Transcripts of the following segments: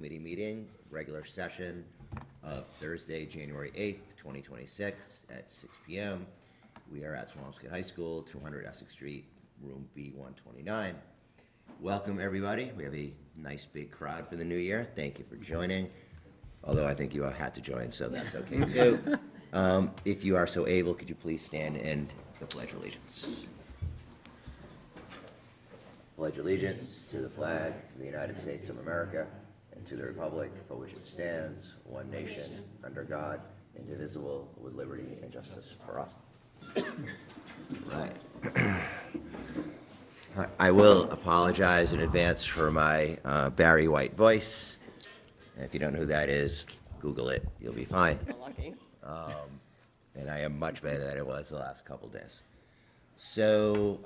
Committee meeting, regular session of Thursday, January 8th, 2026 at 6 p.m. We are at Swampscott High School, 200 Essex Street, room B129. Welcome, everybody. We have a nice big crowd for the new year. Thank you for joining, although I think you all had to join, so that's okay too. If you are so able, could you please stand and the Pledge of Allegiance? Pledge allegiance to the flag of the United States of America and to the republic for which it stands, one nation, under God, indivisible, with liberty and justice for all. Right. I will apologize in advance for my Barry White voice. And if you don't know who that is, Google it. You'll be fine. So lucky. And I am much better than I was the last couple days. So,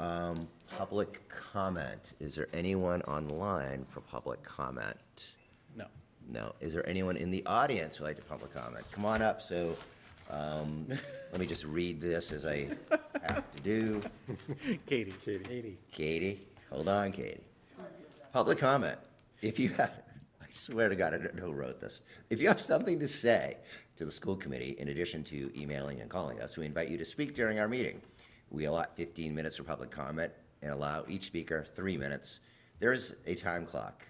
public comment. Is there anyone online for public comment? No. No. Is there anyone in the audience who'd like to public comment? Come on up. So, let me just read this as I have to do. Katie. Hold on, Katie. Public comment. If you have, I swear to God, I don't know who wrote this. If you have something to say to the school committee, in addition to emailing and calling us, we invite you to speak during our meeting. We allot 15 minutes for public comment and allow each speaker 3 minutes. There's a time clock,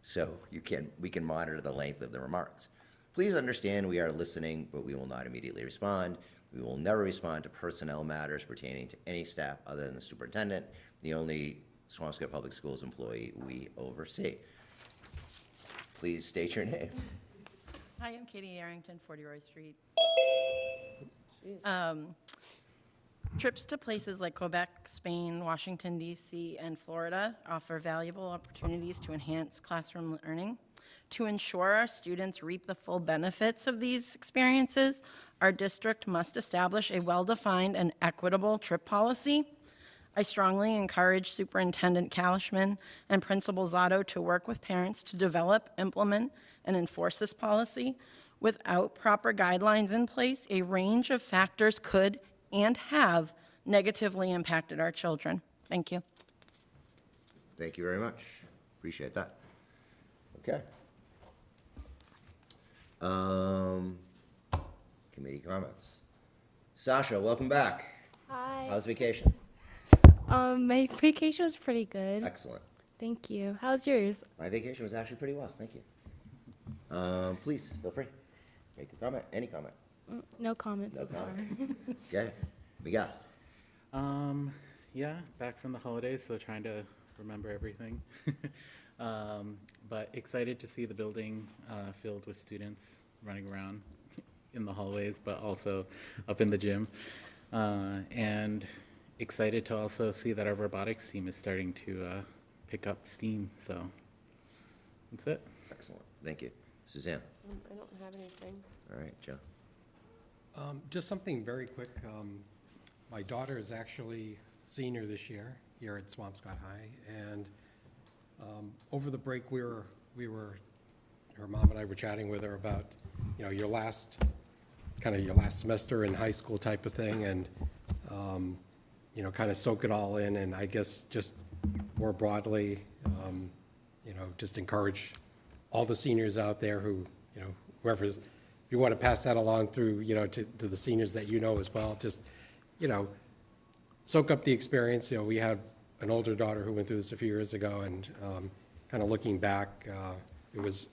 so we can monitor the length of the remarks. Please understand we are listening, but we will not immediately respond. We will never respond to personnel matters pertaining to any staff other than the superintendent, the only Swampscott Public Schools employee we oversee. Please state your name. Hi, I'm Katie Arrington, 40 Roy Street. Trips to places like Quebec, Spain, Washington, D.C., and Florida offer valuable opportunities to enhance classroom learning. To ensure our students reap the full benefits of these experiences, our district must establish a well-defined and equitable trip policy. I strongly encourage Superintendent Kalishman and Principal Zotto to work with parents to develop, implement, and enforce this policy. Without proper guidelines in place, a range of factors could and have negatively impacted our children. Thank you. Thank you very much. Appreciate that. Okay. Committee comments. Sasha, welcome back. Hi. How's vacation? My vacation was pretty good. Excellent. Thank you. How's yours? My vacation was actually pretty well. Thank you. Please feel free. Make a comment. Any comment. No comments No so far. Okay. We got. Yeah, back from the holidays, so trying to remember everything. But excited to see the building filled with students running around in the hallways, but also up in the gym. And excited to also see that our robotics team is starting to pick up steam. So that's it. Excellent. Thank you. Suzanne. I don't have anything. All right, Joe. Just something very quick. My daughter is actually senior this year here at Swampscott High, and over the break her mom and I were chatting with her about, your last semester in high school type of thing, and kind of soak it all in, and I guess just more broadly, just encourage all the seniors out there who, whoever, if you want to pass that along through, to the seniors that as well, just, soak up the experience. We had an older daughter who went through this a few years ago, and kind of looking back, it was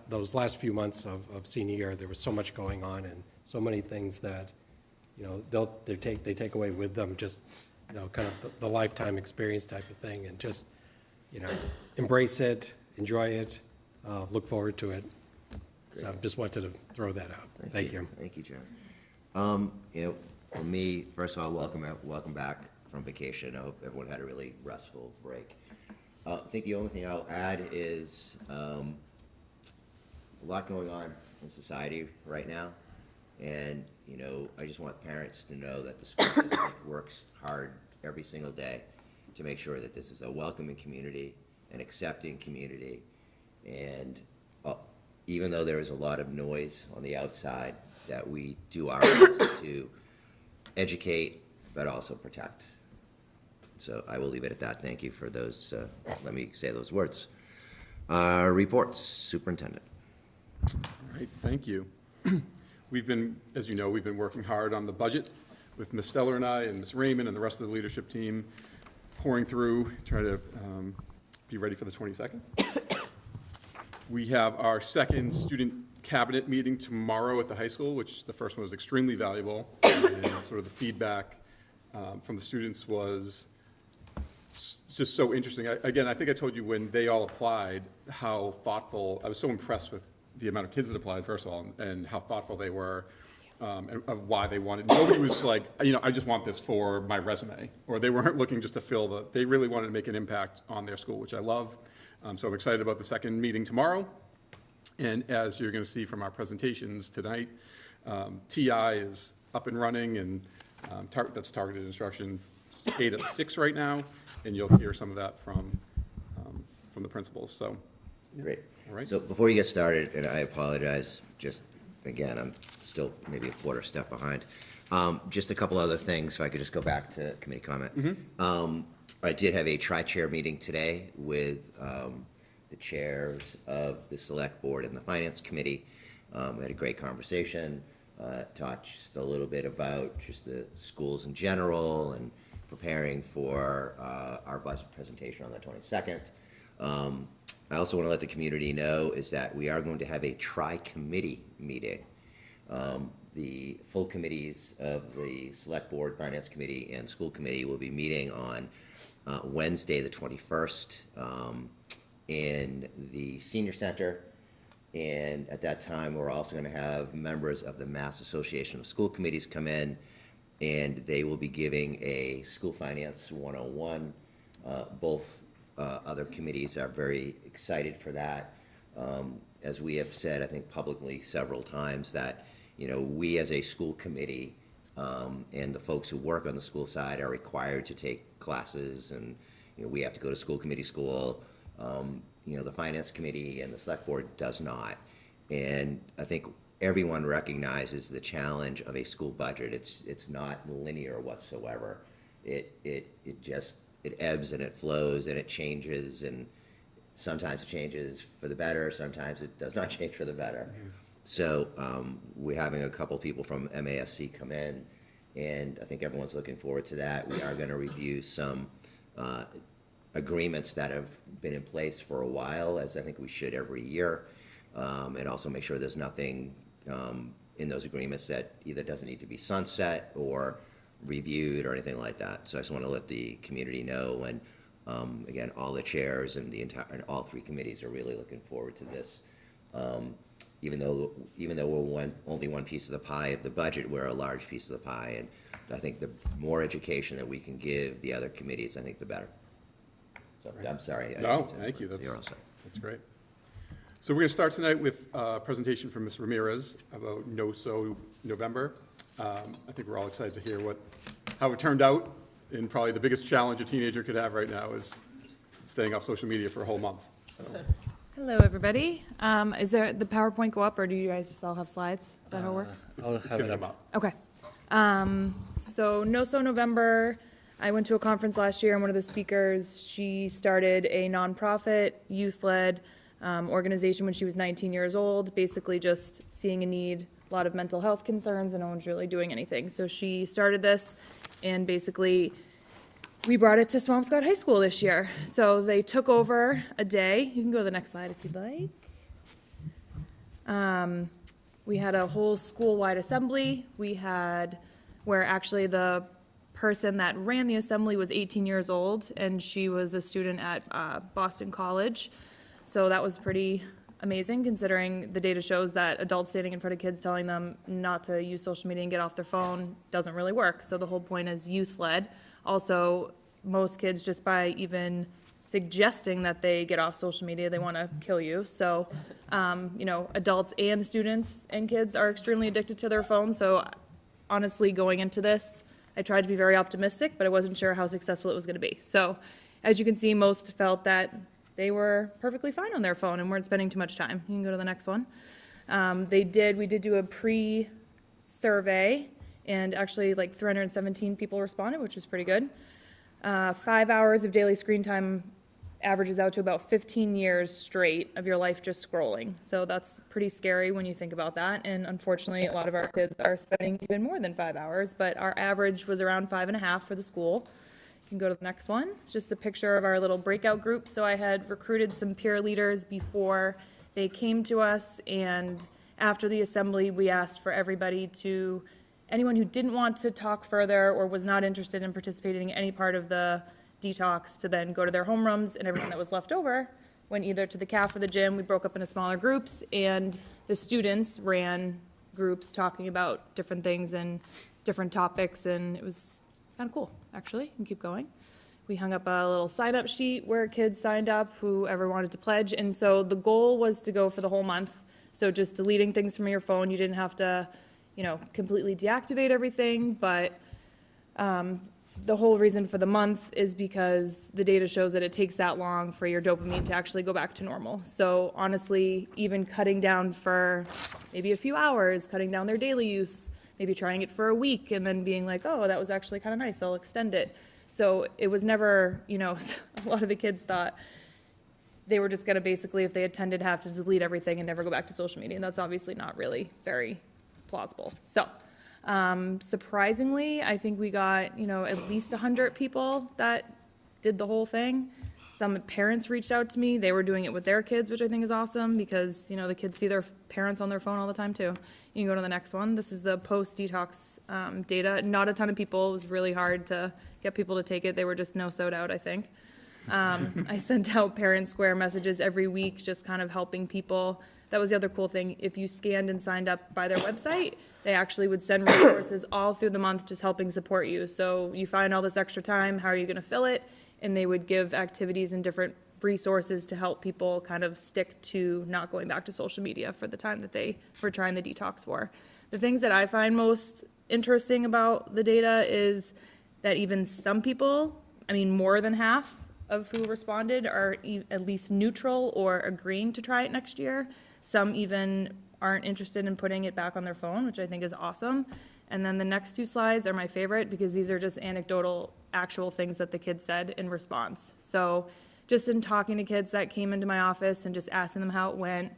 those last few months of senior year, there was so much going on and so many things that, they take away with them, just, kind of the lifetime experience type of thing, and just, embrace it, enjoy it, look forward to it. Great. So just wanted to throw that out. Thank you. Thank you, Joe. For me, first of all, welcome back from vacation. I hope everyone had a really restful break. I think the only thing I'll add is a lot going on in society right now. And, I just want parents to know that the school district works hard every single day to make sure that this is a welcoming community, an accepting community. And even though there is a lot of noise on the outside, that we do our best to educate, but also protect. So I will leave it at that. Thank you for those, let me say those words. Reports, Superintendent. All right, thank you. We've been, as you know, we've been working hard on the budget with Ms. Steller and I and Ms. Raymond and the rest of the leadership team, pouring through, trying to be ready for the 22nd. We have our second student cabinet meeting tomorrow at the high school, which the first one was extremely valuable. And sort of the feedback from the students was just so interesting. Again, I think I told you when they all applied how thoughtful, I was so impressed with the amount of kids that applied, first of all, and how thoughtful they were of why they wanted. Nobody was like, I just want this for my resume, or they weren't looking just to fill they really wanted to make an impact on their school, which I love. So I'm excited about the second meeting tomorrow. And as you're going to see from our presentations tonight, TI is up and running, and that's targeted instruction 8 of 6 right now, and you'll hear some of that from the principals. So, yeah. Great. All right. So before you get started, and I apologize, just again, I'm still maybe a quarter step behind. Just a couple other things, so I could just go back to committee comment. I did have a tri-chair meeting today with the chairs of the select board and the finance committee. We had a great conversation, talked a little bit about just the schools in general and preparing for our budget presentation on the 22nd. I also want to let the community know is that we are going to have a tri-committee meeting. The full committees of the select board, finance committee, and school committee will be meeting on Wednesday, the 21st, in the senior center. And at that time, we're also going to have members of the Mass Association of School Committees come in, and they will be giving a school finance 101. Both other committees are very excited for that. As we have said, I think publicly several times, that we as a school committee and the folks who work on the school side are required to take classes, and we have to go to school committee school. The finance committee and the select board does not. And I think everyone recognizes the challenge of a school budget. It's not linear whatsoever. It ebbs and it flows and it changes, and sometimes it changes for the better, sometimes it does not change for the better. Mm-hmm. So we're having a couple people from MASC come in, and I think everyone's looking forward to that. We are going to review some agreements that have been in place for a while, as I think we should every year, and also make sure there's nothing in those agreements that either doesn't need to be sunset or reviewed or anything like that. So I just want to let the community know, and again, all the chairs and all 3 committees are really looking forward to this. Even though we're only one piece of the pie of the budget, we're a large piece of the pie, and I think the more education that we can give the other committees, I think the better. So I'm sorry. No, thank you. You're all set. That's great. So we're going to start tonight with a presentation from Ms. Ramirez about No-So November. I think we're all excited to hear how it turned out, and probably the biggest challenge a teenager could have right now is staying off social media for a whole month. So. Hello, everybody. Is there the PowerPoint go up, or do you guys just all have slides? Is that how it works? I'll have it up. Okay. So No-So November, I went to a conference last year, and one of the speakers, she started a nonprofit, youth-led organization when she was 19 years old, basically just seeing a need, a lot of mental health concerns, and no one's really doing anything. So she started this, and basically we brought it to Swampscott High School this year. So they took over a day. You can go to the next slide if you'd like. We had a whole school-wide assembly. We had where actually the person that ran the assembly was 18 years old, and she was a student at Boston College. So that was pretty amazing, considering the data shows that adults standing in front of kids telling them not to use social media and get off their phone doesn't really work. So the whole point is youth-led. Also, most kids, just by even suggesting that they get off social media, they want to kill you. So, adults and students and kids are extremely addicted to their phones. So honestly, going into this, I tried to be very optimistic, but I wasn't sure how successful it was going to be. So as you can see, most felt that they were perfectly fine on their phone and weren't spending too much time. You can go to the next one. We did do a pre-survey, and actually like 317 people responded, which was pretty good. 5 hours of daily screen time averages out to about 15 years straight of your life just scrolling. So that's pretty scary when you think about that. And unfortunately, a lot of our kids are spending even more than 5 hours, but our average was around 5.5 for the school. You can go to the next one. It's just a picture of our little breakout group. So I had recruited some peer leaders before they came to us, and after the assembly, we asked for everybody to, anyone who didn't want to talk further or was not interested in participating in any part of the detox, to then go to their homerooms, and everyone that was left over went either to the caf or the gym. We broke up into smaller groups, and the students ran groups talking about different things and different topics, and it was kind of cool, actually, and keep going. We hung up a little sign-up sheet where kids signed up, whoever wanted to pledge, and so the goal was to go for the whole month. So just deleting things from your phone. You didn't have to, completely deactivate everything, but the whole reason for the month is because the data shows that it takes that long for your dopamine to actually go back to normal. So honestly, even cutting down for maybe a few hours, cutting down their daily use, maybe trying it for a week and then being like, oh, that was actually kind of nice, I'll extend it. So it was never, a lot of the kids thought they were just going to basically, if they attended, have to delete everything and never go back to social media. And that's obviously not really very plausible. So surprisingly, I think we got, at least 100 people that did the whole thing. Some parents reached out to me. They were doing it with their kids, which I think is awesome because, the kids see their parents on their phone all the time too. You can go to the next one. This is the post-detox data. Not a ton of people. It was really hard to get people to take it. They were just no-sewed out, I think. I sent out parent square messages every week, just kind of helping people. That was the other cool thing. If you scanned and signed up by their website, they actually would send resources all through the month just helping support you. So you find all this extra time, how are you going to fill it? And they would give activities and different resources to help people kind of stick to not going back to social media for the time that they were trying the detox for. The things that I find most interesting about the data is that even some people, more than half of who responded are at least neutral or agreeing to try it next year. Some even aren't interested in putting it back on their phone, which I think is awesome. And then the next two slides are my favorite because these are just anecdotal, actual things that the kids said in response. So just in talking to kids that came into my office and just asking them how it went,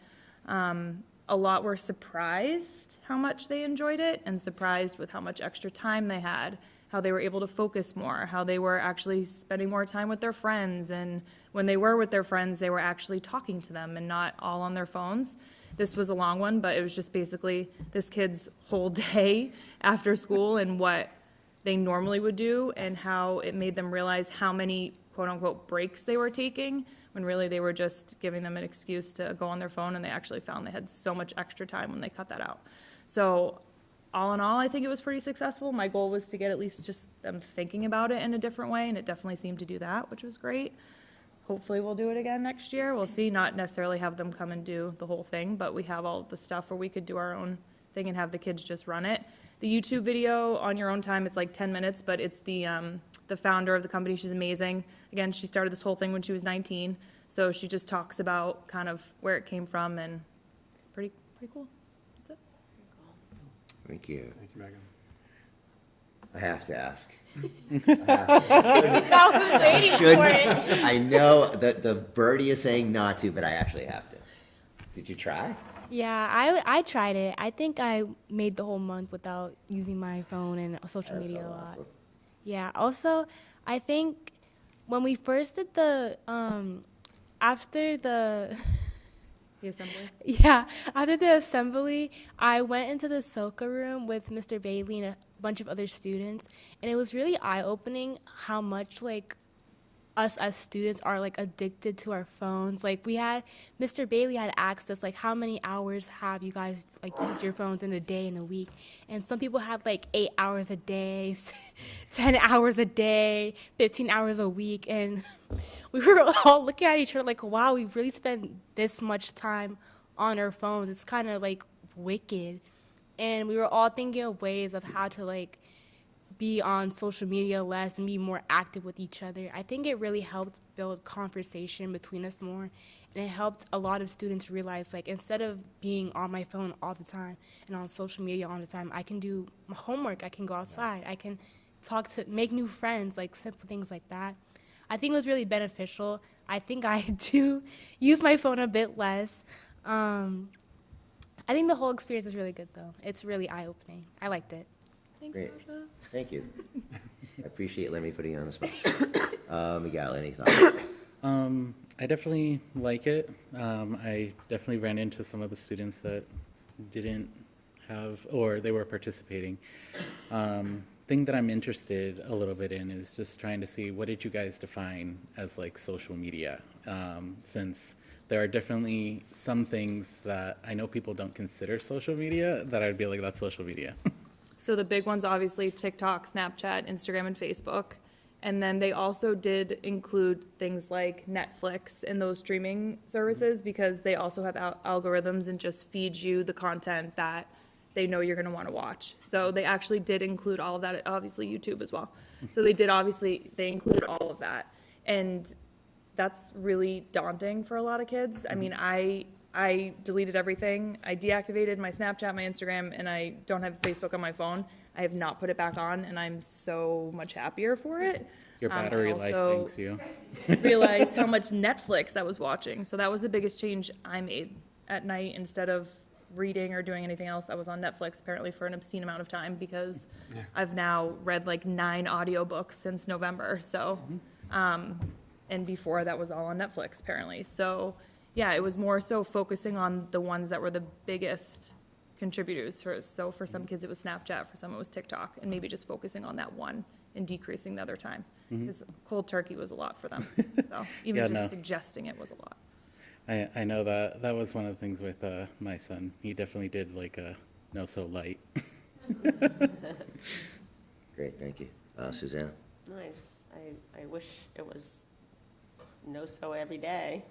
a lot were surprised how much they enjoyed it and surprised with how much extra time they had, how they were able to focus more, how they were actually spending more time with their friends, and when they were with their friends, they were actually talking to them and not all on their phones. This was a long one, but it was just basically this kid's whole day after school and what they normally would do and how it made them realize how many quote-unquote breaks they were taking when really they were just giving them an excuse to go on their phone, and they actually found they had so much extra time when they cut that out. So all in all, I think it was pretty successful. My goal was to get at least just them thinking about it in a different way, and it definitely seemed to do that, which was great. Hopefully we'll do it again next year. We'll see, not necessarily have them come and do the whole thing, but we have all the stuff where we could do our own thing and have the kids just run it. The YouTube video on your own time, it's like 10 minutes, but it's the founder of the company. She's amazing. Again, she started this whole thing when she was 19, so she just talks about kind of where it came from, and it's pretty cool. That's it. Thank you. Thank you, Megan. I have to ask. I was waiting for it. I know that the birdie is saying not to, but I actually have to. Did you try? Yeah, I tried it. I think I made the whole month without using my phone and social That's media so a lot. awesome. Yeah. Also, I think when we first did the after the The assembly. yeah, after the assembly, I went into the Soka room with Mr. Bailey and a bunch of other students, and it was really eye-opening how much us as students are addicted to our phones. We had Mr. Bailey had asked us how many hours have you guys used your phones in a day and a week, and some people had 8 hours a day, 10 hours a day, 15 hours a week, and we were all looking at each other wow, we really spent this much time on our phones. It's kind of wicked. And we were all thinking of ways of how to be on social media less and be more active with each other. I think it really helped build conversation between us more, and it helped a lot of students realize instead of being on my phone all the time and on social media all the time, I can do my homework, I can go outside, I can make new friends, simple things like that. I think it was really beneficial. I think I do use my phone a bit less. I think the whole experience is really good, though. It's really eye-opening. I liked it. Thanks, Great. Sasha. Thank you. I appreciate letting me put you on the spot. Miguel, any thoughts? I definitely like it. I definitely ran into some of the students that didn't have, or they were participating. Thing that I'm interested a little bit in is just trying to see, what did you guys define as like social media? Since there are definitely some things that I know people don't consider social media that I'd be like, that's social media. So the big ones, obviously, TikTok, Snapchat, Instagram, and Facebook. And then they also did include things like Netflix and those streaming services, because they also have algorithms and just feed you the content that they know you're going to want to watch. So they actually did include all of that, obviously YouTube as well. So they included all of that. And that's really daunting for a lot of kids. I mean, I deleted everything. I deactivated my Snapchat, my Instagram, and I don't have Facebook on my phone. I have not put it back on, and I'm so much happier for it. Your battery life thanks you. Realized how much Netflix I was watching. So that was the biggest change I made at night. Instead of reading or doing anything else, I was on Netflix apparently for an obscene amount of time, because I've now read like 9 audiobooks since November. So, and before that was all on Netflix apparently. So yeah, it was more so focusing on the ones that were the biggest contributors. So for some kids it was Snapchat, for some it was TikTok, and maybe just focusing on that one and decreasing the other time. Because cold turkey was a lot for them. So even suggesting it was a lot. I know that was one of the things with my son. He definitely did like a no so light. Great, thank you. Suzanne? No, I wish it was no-so every day.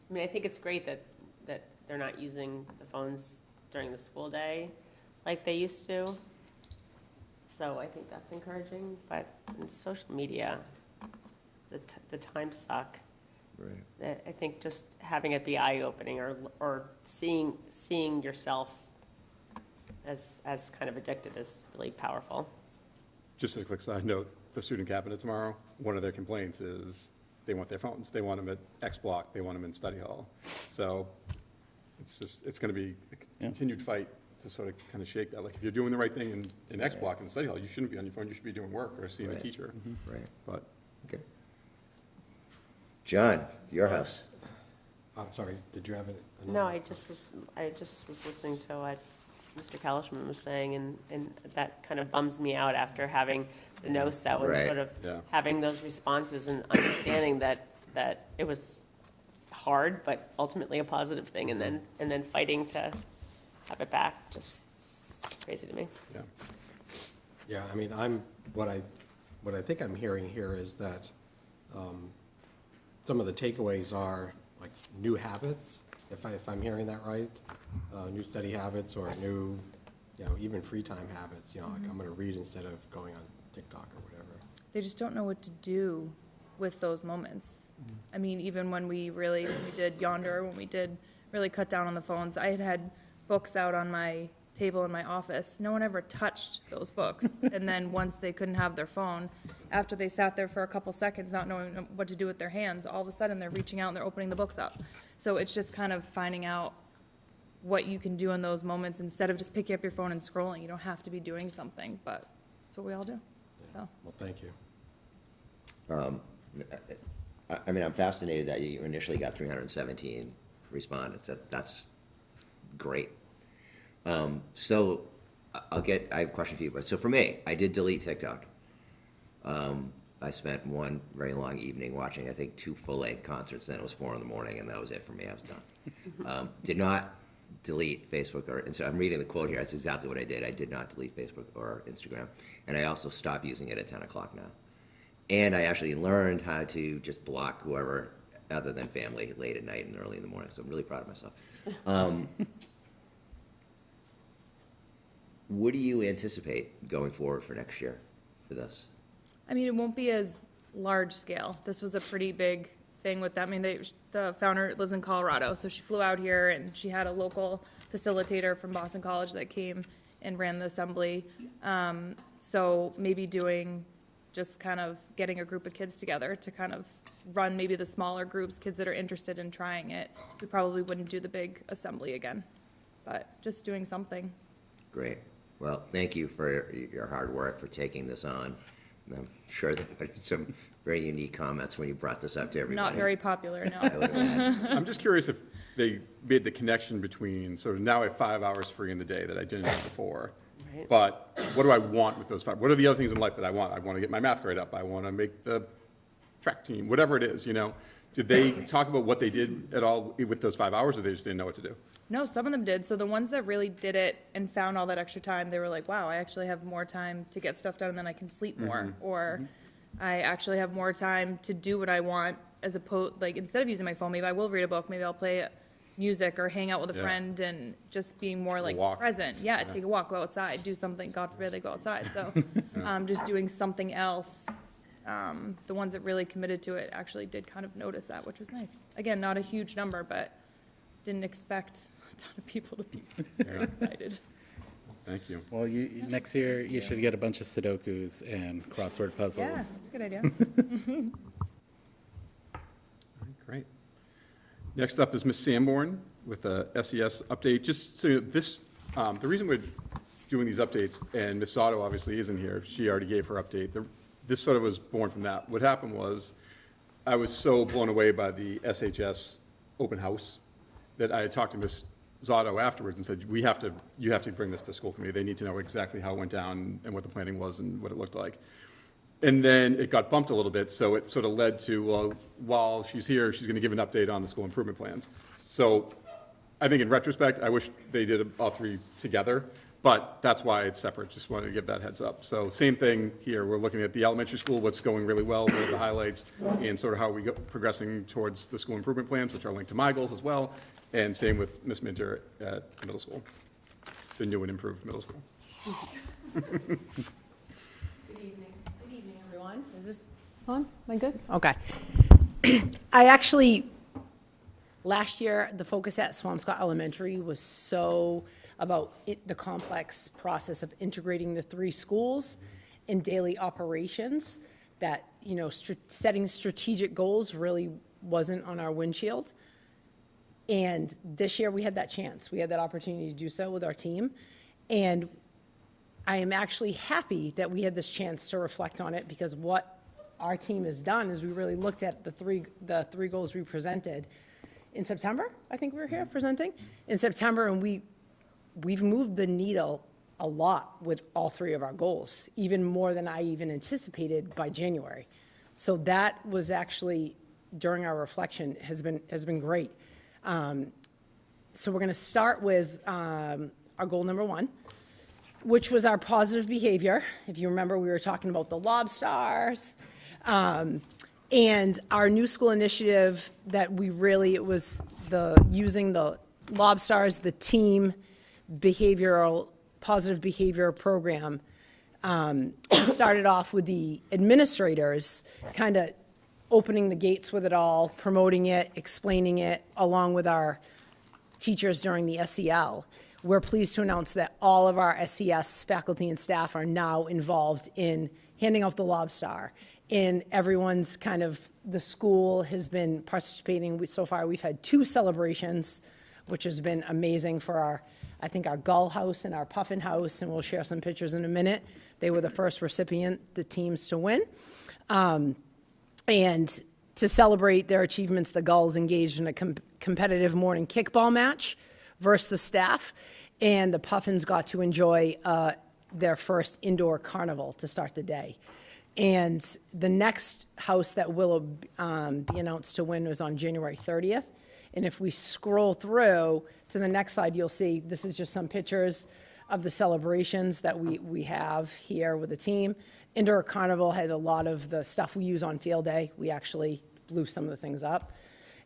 I mean, I think it's great that they're not using the phones during the school day like they used to. So I think that's encouraging, but in social media, the times suck. Right. I think just having it be eye-opening, or seeing yourself as kind of addicted is really powerful. Just a quick side note, the student cabinet tomorrow, one of their complaints is they want their phones. They want them at X block. They want them in study hall. So it's going to be a continued fight to sort of kind of shake that. Like, if you're doing the right thing in X block in study hall, you shouldn't be on your phone. You should be doing work or seeing a teacher. Right. But Okay. John, your house. I'm sorry, did you have it? No, I just was listening to what Mr. Kalishman was saying, and that kind of bums me out after having the no-so and Right. sort of Yeah. having those responses and understanding that it was hard, but ultimately a positive thing, and then fighting to have it back, just crazy to me. yeah. Yeah, I mean, what I think I'm hearing here is that some of the takeaways are like new habits, if I'm hearing that right, new study habits, or new, even free time habits, like I'm gonna read instead of going on TikTok or whatever. They just don't know what to do with those moments. I mean, even when we did Yonder, when we did really cut down on the phones, I had books out on my table in my office. No one ever touched those books. And then once they couldn't have their phone, after they sat there for a couple seconds not knowing what to do with their hands, all of a sudden they're reaching out and they're opening the books up. So it's just kind of finding out what you can do in those moments instead of just picking up your phone and scrolling. You don't have to be doing something, but that's what we all do. So. Well, thank you. I mean, I'm fascinated that you initially got 317 respondents. That's great. So I have a question for you. So for me, I did delete TikTok. I spent one very long evening watching, I think, 2 full-length concerts. Then it was 4 in the morning, and that was it for me. I was done. Did not delete Facebook and so I'm reading the quote here. That's exactly what I did. I did not delete Facebook or Instagram, and I also stopped using it at 10 o'clock now. And I actually learned how to just block whoever other than family late at night and early in the morning. So I'm really proud of myself. What do you anticipate going forward for next year for this? I mean, it won't be as large scale. This was a pretty big thing with them. I mean, the founder lives in Colorado, so she flew out here and she had a local facilitator from Boston College that came and ran the assembly. So maybe doing just kind of getting a group of kids together to kind of run maybe the smaller groups, kids that are interested in trying it. We probably wouldn't do the big assembly again, but just doing something. Great. Well, thank you for your hard work for taking this on. I'm sure there were some very unique comments when you brought this up to everybody. Not very popular, no. I would imagine. I'm just curious if they made the connection between, sort of now I have 5 hours free in the day that I didn't have before. Right. But what do I want with those 5? What are the other things in life that I want? I want to get my math grade up. I want to make the track team, whatever it is, you know. Did they talk about what they did at all with those 5 hours, or they just didn't know what to do? No, some of them did. So the ones that really did it and found all that extra time, they were like, wow, I actually have more time to get stuff done and then I can sleep more. Or I actually have more time to do what I want as opposed, like, instead of using my phone, maybe I will read a book, maybe I'll play music or hang out with a Yeah. friend and just being more like walk. present. Yeah, take a walk, go outside, do something. God forbid they go outside. So just doing something else. The ones that really committed to it actually did kind of notice that, which was nice. Again, not a huge number, but didn't expect a ton of people to be very excited. Thank you. Well, next year, you should get a bunch of Sudokus and crossword puzzles. Yeah, that's a good idea. All right, great. Next up is Ms. Sanborn with a SES update. Just so you know, this, the reason we're doing these updates, and Ms. Otto obviously isn't here, she already gave her update. This sort of was born from that. What happened was, I was so blown away by the SHS open house that I had talked to Ms. Zotto afterwards and said, you have to bring this to school committee. They need to know exactly how it went down and what the planning was and what it looked like. And then it got bumped a little bit, so it sort of led to, well, while she's here, she's going to give an update on the school improvement plans. So I think in retrospect, I wish they did all three together, but that's why it's separate. Just wanted to give that heads up. So same thing here. We're looking at the elementary school, what's going really well, what are the highlights, and sort of how we go progressing towards the school improvement plans, which are linked to my goals as well. And same with Ms. Minter at middle school, the new and improved middle school. Good evening, everyone. Is this on? Am I good? Okay. I actually, last year, the focus at Swampscott Elementary was so about the complex process of integrating the three schools in daily operations that, you know, setting strategic goals really wasn't on our windshield. And this year we had that chance. We had that opportunity to do so with our team. And I am actually happy that we had this chance to reflect on it, because what our team has done is we really looked at the three goals we presented in September. I think we were here presenting in September, and we've moved the needle a lot with all three of our goals, even more than I even anticipated by January. So that was actually, during our reflection, has been great. So we're going to start with our goal number 1, which was our positive behavior. If you remember, we were talking about the lobstars, and our new school initiative that we really, it was using the lobstars, the team behavioral, positive behavior program. Started off with the administrators kind of opening the gates with it all, promoting it, explaining it, along with our teachers during the SEL. We're pleased to announce that all of our SES faculty and staff are now involved in handing out the lobster. And everyone's kind of, the school has been participating. So far, we've had 2 celebrations, which has been amazing for our, I think, our gull house and our puffin house, and we'll share some pictures in a minute. They were the first recipient, the teams to win. And to celebrate their achievements, the Gulls engaged in a competitive morning kickball match versus the staff, and the Puffins got to enjoy their first indoor carnival to start the day. And the next house that will be announced to win was on January 30th. And if we scroll through to the next slide, you'll see this is just some pictures of the celebrations that we have here with the team. Indoor Carnival had a lot of the stuff we use on field day. We actually blew some of the things up.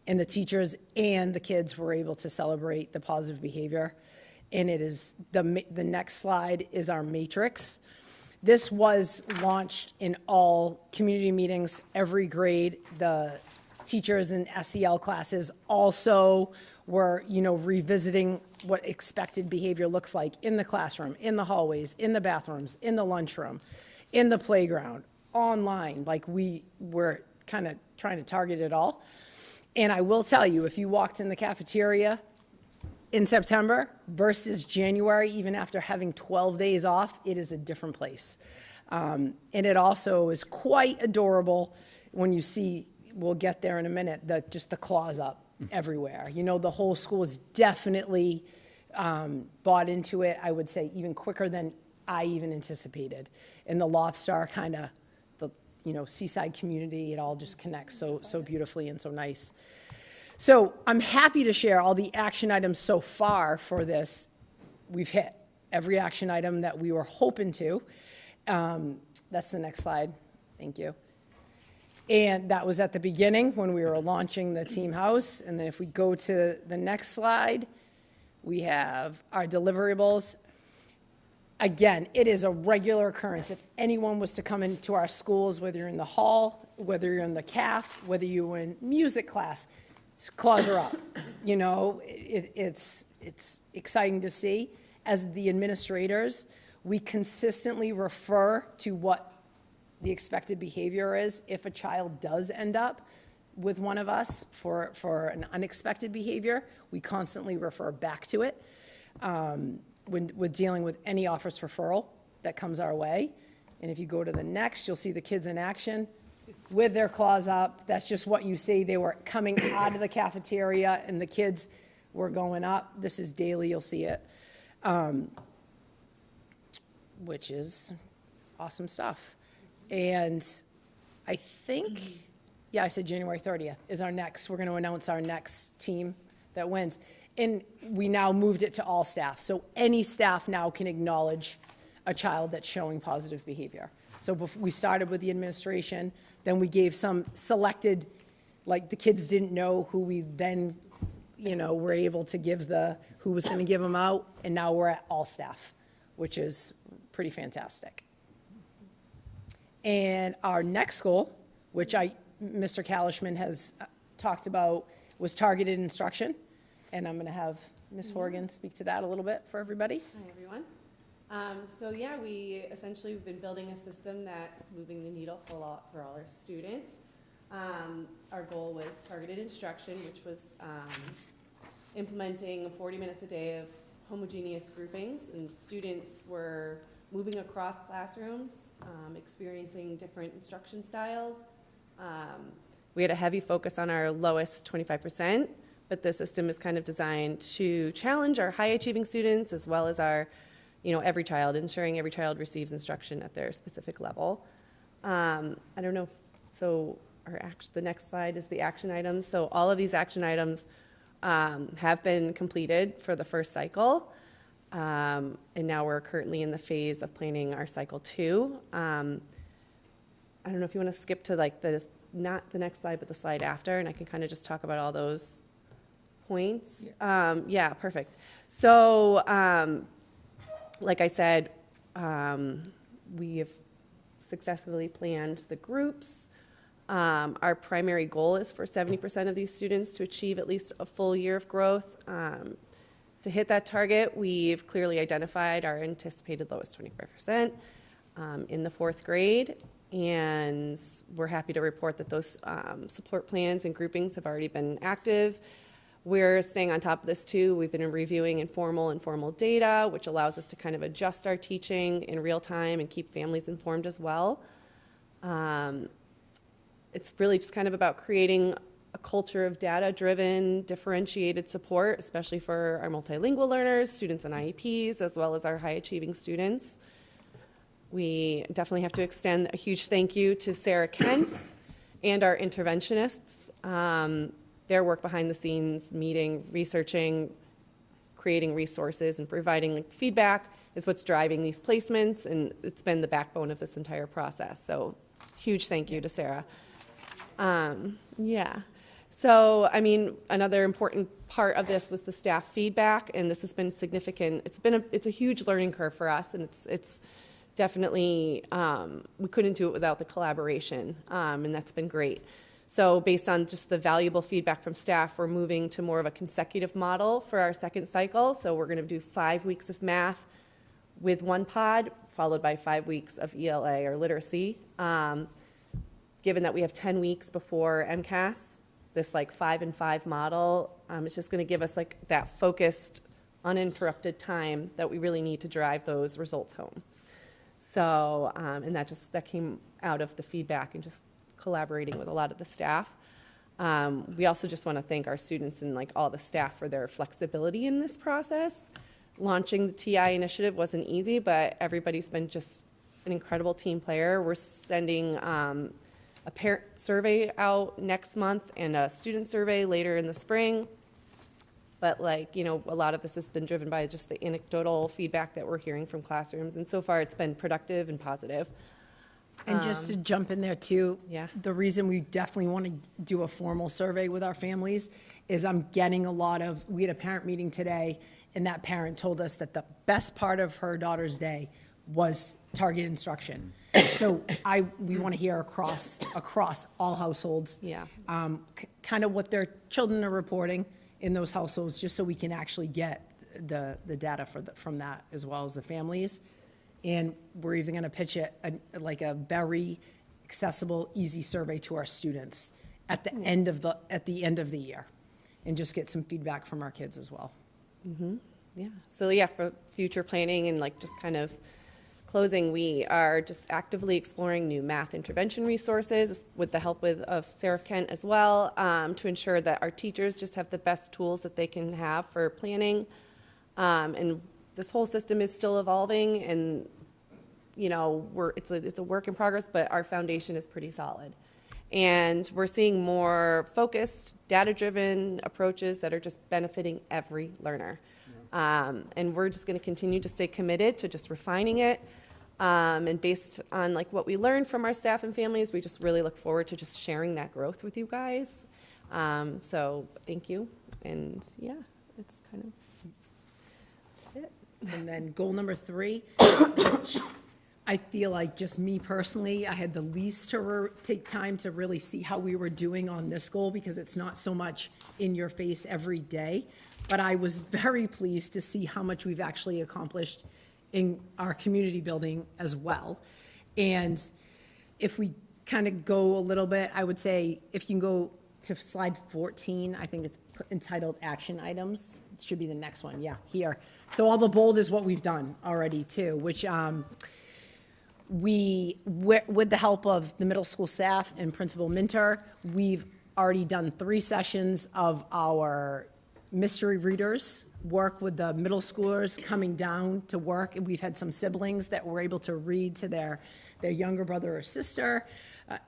And the teachers and the kids were able to celebrate the positive behavior. And it is, the next slide is our matrix. This was launched in all community meetings, every grade. The teachers in SEL classes also were, you know, revisiting what expected behavior looks like in the classroom, in the hallways, in the bathrooms, in the lunchroom, in the playground, online, like we were kind of trying to target it all. And I will tell you, if you walked in the cafeteria in September versus January, even after having 12 days off, it is a different place. And it also is quite adorable when you see, we'll get there in a minute, just the claws up everywhere. You know, the whole school is definitely bought into it, I would say, even quicker than I even anticipated. And the Lobster kind of, seaside community, it all just connects so beautifully and so nice. So I'm happy to share all the action items so far for this. We've hit every action item that we were hoping to. That's the next slide. Thank you. And that was at the beginning when we were launching the team house. And then if we go to the next slide, we have our deliverables. Again, it is a regular occurrence. If anyone was to come into our schools, whether you're in the hall, whether you're in the CAF, whether you were in music class, claws are up. You know, it's exciting to see. As the administrators, we consistently refer to what the expected behavior is if a child does end up with one of us for an unexpected behavior. We constantly refer back to it when we're dealing with any office referral that comes our way. And if you go to the next, you'll see the kids in action with their claws up. That's just what you see. They were coming out of the cafeteria and the kids were going up. This is daily, you'll see it, which is awesome stuff. And I think, I said January 30th is our next. We're going to announce our next team that wins. And we now moved it to all staff. So any staff now can acknowledge a child that's showing positive behavior. So we started with the administration, then we gave some selected, like the kids didn't know who we then, were able to give who was going to give them out. And now we're at all staff, which is pretty fantastic. And our next goal, which Mr. Kalishman has talked about, was targeted instruction. And I'm going to have Ms. Horgan speak to that a little bit for everybody. Hi, everyone. We've been building a system that's moving the needle for all our students. Our goal was targeted instruction, which was implementing 40 minutes a day of homogeneous groupings, and students were moving across classrooms, experiencing different instruction styles. We had a heavy focus on our lowest 25%, but the system is kind of designed to challenge our high-achieving students as well as our, every child, ensuring every child receives instruction at their specific level. I don't know, the next slide is the action items. So all of these action items have been completed for the first cycle. And now we're currently in the phase of planning our cycle 2. I don't know if you want to skip to not the next slide, but the slide after, and I can kind of just talk about all those points. Yeah, perfect. So, like I said, we have successfully planned the groups. Our primary goal is for 70% of these students to achieve at least a full year of growth. To hit that target, we've clearly identified our anticipated lowest 25% in the 4th grade, and we're happy to report that those support plans and groupings have already been active. We're staying on top of this too. We've been reviewing informal and formal data, which allows us to kind of adjust our teaching in real time and keep families informed as well. It's really just kind of about creating a culture of data-driven, differentiated support, especially for our multilingual learners, students in IEPs, as well as our high-achieving students. We definitely have to extend a huge thank you to Sarah Kent and our interventionists. Their work behind the scenes, meeting, researching, creating resources, and providing feedback is what's driving these placements, and it's been the backbone of this entire process. So huge thank you to Sarah. So, another important part of this was the staff feedback, and this has been significant. It's a huge learning curve for us, and it's definitely, we couldn't do it without the collaboration, and that's been great. So based on just the valuable feedback from staff, we're moving to more of a consecutive model for our second cycle. So we're going to do 5 weeks of math with one pod, followed by 5 weeks of ELA or literacy. Given that we have 10 weeks before MCAS, this like 5 and 5 model, it's just going to give us like that focused, uninterrupted time that we really need to drive those results home. So, and that came out of the feedback and just collaborating with a lot of the staff. We also just want to thank our students and like all the staff for their flexibility in this process. Launching the TI initiative wasn't easy, but everybody's been just an incredible team player. We're sending a parent survey out next month and a student survey later in the spring. But like, you know, a lot of this has been driven by just the anecdotal feedback that we're hearing from classrooms. And so far it's been productive and positive. And just to jump in there too, Yeah. the reason we definitely want to do a formal survey with our families is I'm getting we had a parent meeting today, and that parent told us that the best part of her daughter's day was target instruction. So we want to hear across all households. Yeah. Kind of what their children are reporting in those households, just so we can actually get the data from that as well as the families. And we're even going to pitch it like a very accessible, easy survey to our students at the end of the year, and just get some feedback from our kids as well. Yeah. So yeah, for future planning and like just kind of closing, we are just actively exploring new math intervention resources with the help of Sarah Kent as well, to ensure that our teachers just have the best tools that they can have for planning. And this whole system is still evolving, and you know, it's a work in progress, but our foundation is pretty solid. And we're seeing more focused, data-driven approaches that are just benefiting every learner. And we're just going to continue to stay committed to just refining it. And based on like what we learned from our staff and families, we just really look forward to just sharing that growth with you guys. So thank you. And yeah, it's kind of it. And then goal number 3, which I feel like just me personally, I had the least to take time to really see how we were doing on this goal, because it's not so much in your face every day. But I was very pleased to see how much we've actually accomplished in our community building as well. And if we kind of go a little bit, I would say if you can go to slide 14, I think it's entitled Action Items. It should be the next one, yeah, here. So all the bold is what we've done already too, which with the help of the middle school staff and Principal Minter, we've already done 3 sessions of our mystery readers work with the middle schoolers coming down to work. And we've had some siblings that were able to read to their younger brother or sister.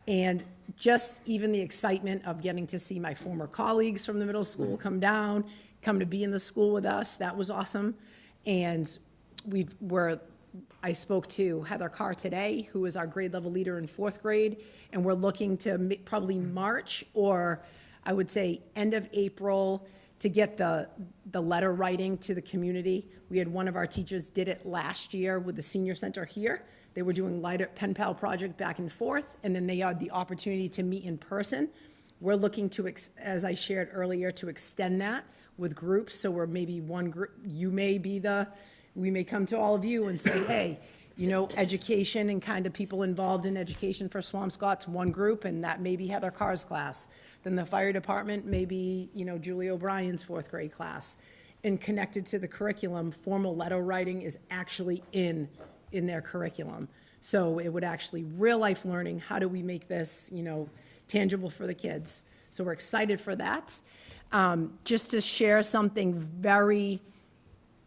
And just even the excitement of getting to see my former colleagues from the middle school come to be in the school with us, that was awesome. And I spoke to Heather Carr today, who is our grade level leader in 4th grade, and we're looking to probably March, or I would say end of April, to get the letter writing to the community. We had one of our teachers did it last year with the senior center here. They were doing lighter pen pal project back and forth, and then they had the opportunity to meet in person. We're looking to, as I shared earlier, to extend that with groups. So we're maybe one group, we may come to all of you and say, hey, you know, education and kind of people involved in education for Swampscott's one group, and that may be Heather Carr's class. Then the fire department may be, you know, Julie O'Brien's 4th grade class. And connected to the curriculum, formal letter writing is actually in their curriculum. So it would actually real life learning. How do we make this, you know, tangible for the kids? So we're excited for that. Just to share something very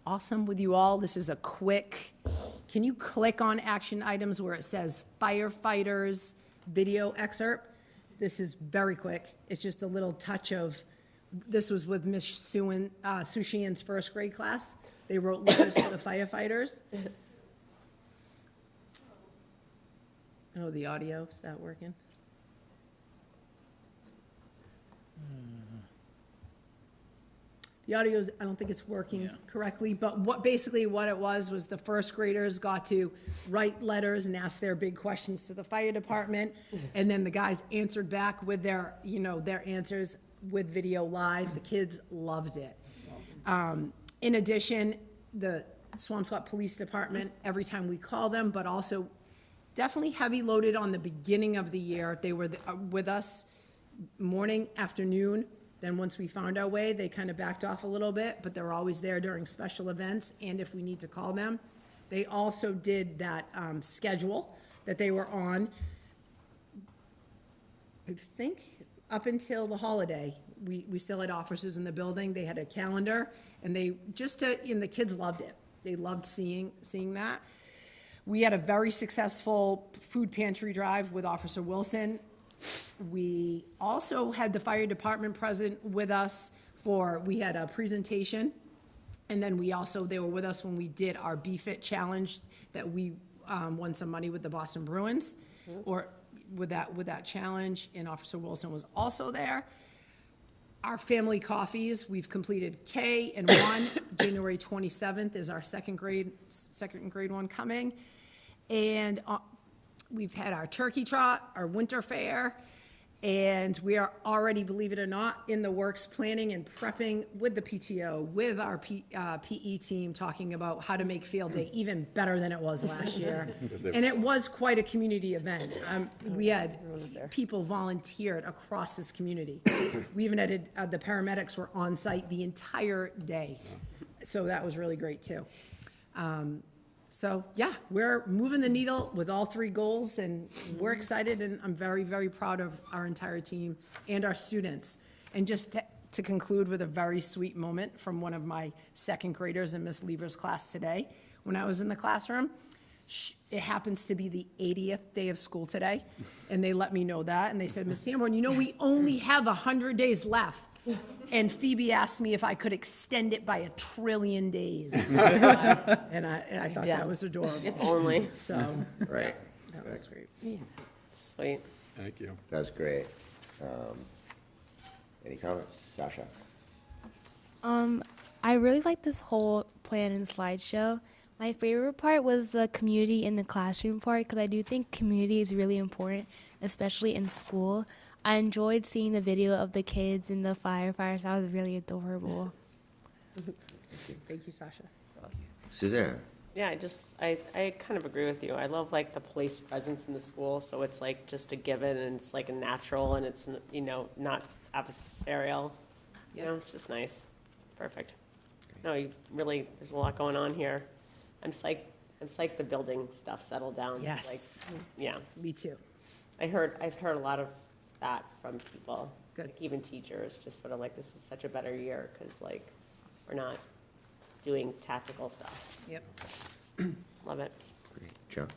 awesome with you all. This is a quick, can you click on action items where it says firefighters video excerpt? This is very quick. It's just a little touch of, this was with Miss Sushian's 1st grade class. They wrote letters to the firefighters. Oh, the audio, is that working? The audio, I don't think it's working correctly, but what it was the 1st graders got to write letters and ask their big questions to the fire department, and then the guys answered back with their answers with video live. The kids loved it. Awesome. In addition, the Swampscott Police Department, every time we call them, but also definitely heavy loaded on the beginning of the year. They were with us morning, afternoon. Then once we found our way, they kind of backed off a little bit, but they're always there during special events and if we need to call them. They also did that schedule that they were on, I think, up until the holiday. We still had officers in the building. They had a calendar, and and the kids loved it. They loved seeing that. We had a very successful food pantry drive with Officer Wilson. We also had the fire department present with us we had a presentation. And then they were with us when we did our BFIT challenge that we won some money with the Boston Bruins, or with that challenge, and Officer Wilson was also there. Our family coffees, we've completed K and 1. January 27th is our second grade one coming. And we've had our turkey trot, our winter fair, and we are already, believe it or not, in the works planning and prepping with the PTO, with our PE team, talking about how to make field day even better than it was last year. And it was quite a community event. We had people volunteered across this community. We even had, the paramedics were on site the entire day. So that was really great too. So, yeah, we're moving the needle with all 3 goals, and we're excited, and I'm very, very proud of our entire team and our students. And just to conclude with a very sweet moment from one of my second graders in Miss Lever's class today, when I was in the classroom. It happens to be the 80th day of school today, and they let me know that, and they said, Miss Sanborn, we only have 100 days left. And Phoebe asked me if I could extend it by 1 trillion days. And I thought that was adorable. If only. So, Right. that was great. Sweet. Thank you. That's great. Any comments? Sasha? I really like this whole plan and slideshow. My favorite part was the community in the classroom part, because I do think community is really important, especially in school. I enjoyed seeing the video of the kids and the firefighters. That was really adorable. Thank you, Sasha. Suzanne? Yeah, I kind of agree with you. I love like the police presence in the school, so it's like just a given and it's like a natural and it's, not adversarial. It's just nice. It's perfect. No, there's a lot going on here. I'm psyched the building stuff settled down. Yes. Yeah. Me too. I've heard a lot of that from people. Good. Like even teachers, just sort of like, this is such a better year, because like, we're not doing tactical stuff. Yep. Love it. Great. John?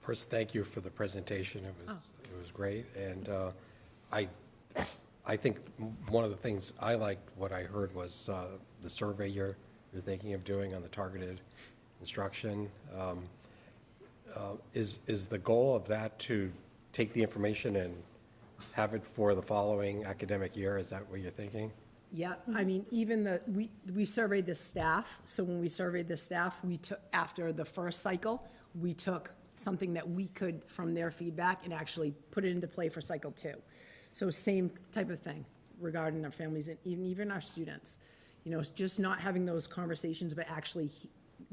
First, thank you for the presentation. It was great, and I think one of the things I liked, what I heard, was the survey you're thinking of doing on the targeted instruction. Is the goal of that to take the information and have it for the following academic year? Is that what you're thinking? Yeah, I mean, even we surveyed the staff, so when we surveyed the staff, we took, after the first cycle, we took something that we could, from their feedback, and actually put it into play for cycle 2. So same type of thing regarding our families and even our students. Just not having those conversations, but actually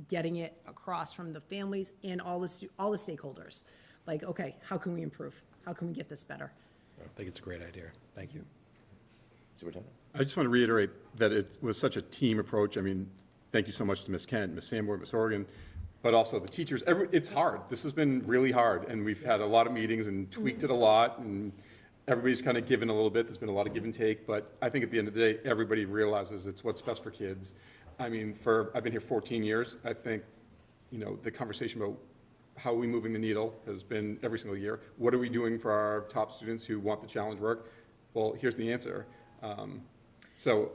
getting it across from the families and all the stakeholders. Like, okay, how can we improve? How can we get this better? I think it's a great idea. Thank you. Superintendent? I just want to reiterate that it was such a team approach. I mean, thank you so much to Ms. Kent, Ms. Sanborn, Ms. Horgan, but also the teachers. It's hard. This has been really hard, and we've had a lot of meetings and tweaked it a lot, and everybody's kind of given a little bit. There's been a lot of give and take, but I think at the end of the day, everybody realizes it's what's best for kids. I mean, I've been here 14 years. I think, the conversation about how are we moving the needle has been every single year. What are we doing for our top students who want the challenge work? Well, here's the answer. So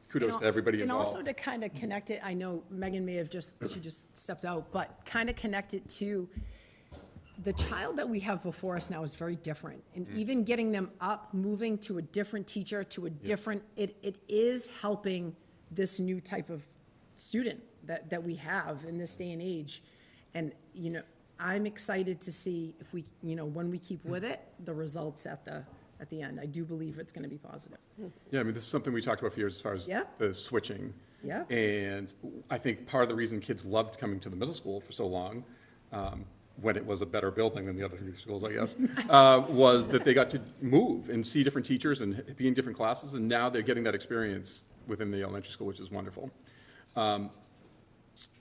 kudos to everybody involved. And also to kind of connect it, I know Megan may have she just stepped out, but kind of connect it to the child that we have before us now is very different. And even getting them up, moving to a different teacher, to a different, it is helping this new type of student that we have in this day and age. And, I'm excited to see if we, when we keep with it, the results at the end. I do believe it's going to be positive. Yeah, I mean, this is something we talked about for years as far as the switching. Yeah. And I think part of the reason kids loved coming to the middle school for so long when it was a better building than the other 3 schools, I guess, was that they got to move and see different teachers and be in different classes, and now they're getting that experience within the elementary school, which is wonderful.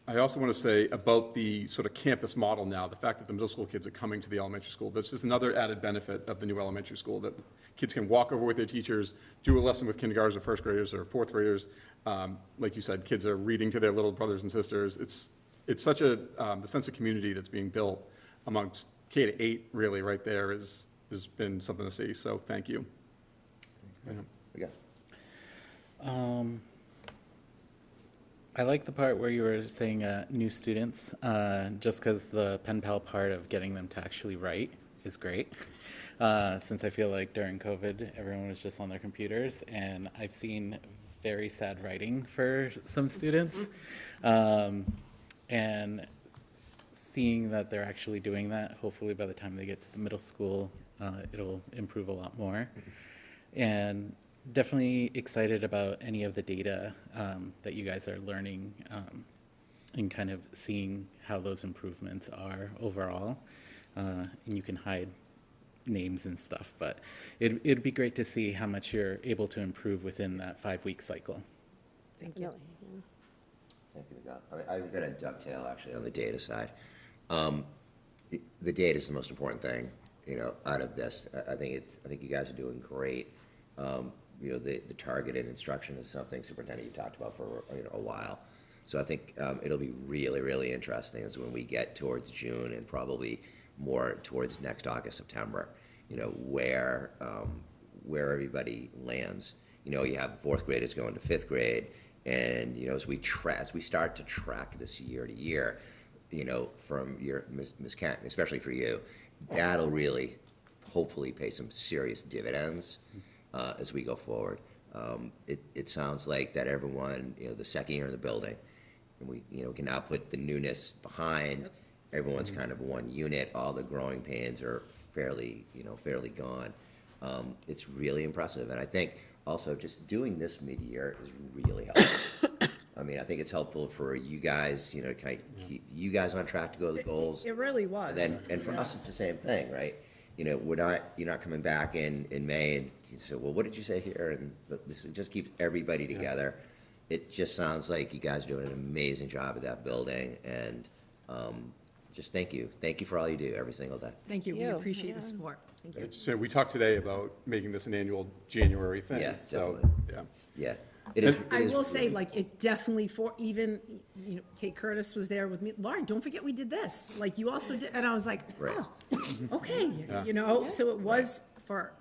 I also want to say about the sort of campus model now, the fact that the middle school kids are coming to the elementary school, that's just another added benefit of the new elementary school, that kids can walk over with their teachers, do a lesson with kindergartners or first graders or fourth graders. Like you said, kids are reading to their little brothers and sisters. It's such a, the sense of community that's being built amongst K to 8 really right there has been something to see, so thank you. Yeah. I like the part where you were saying new students, just because the pen pal part of getting them to actually write is great. Since I feel like during COVID, everyone was just on their computers, and I've seen very sad writing for some students. And seeing that they're actually doing that, hopefully by the time they get to the middle school, it'll improve a lot more. And definitely excited about any of the data that you guys are learning and kind of seeing how those improvements are overall. And you can hide names and stuff, but it'd be great to see how much you're able to improve within that 5-week cycle. Thank you. Thank you, Miguel. I'm going to dovetail actually on the data side. The data is the most important thing, out of this. I think you guys are doing great. The targeted instruction is something, Superintendent, you talked about for a while. So I think it'll be really, really interesting as when we get towards June and probably more towards next August, September, where everybody lands. You have fourth graders going to fifth grade, and as we start to track this year to year, from your Ms. Kent, especially for you, that'll really hopefully pay some serious dividends as we go forward. It sounds like that everyone, the second year in the building, and we can now put the newness behind. Everyone's kind of one unit. All the growing pains are fairly gone. It's really impressive, and I think also just doing this mid-year is really helpful. I mean, I think it's helpful for you guys, to kind of keep you guys on track to go to the goals. It really was. And for us, it's the same thing, right? You're not coming back in May and you say, well, what did you say here? But this just keeps everybody together. It just sounds like you guys are doing an amazing job at that building, and just thank you. Thank you for all you do every single day. Thank you. We appreciate the support. Thank you. So we talked today about making this an annual January thing. Yeah, So, definitely. Yeah. It is. I will say, it definitely Kate Curtis was there with me. Lauren, don't forget we did this. You also did, and I was like, Right. oh, okay, So it was for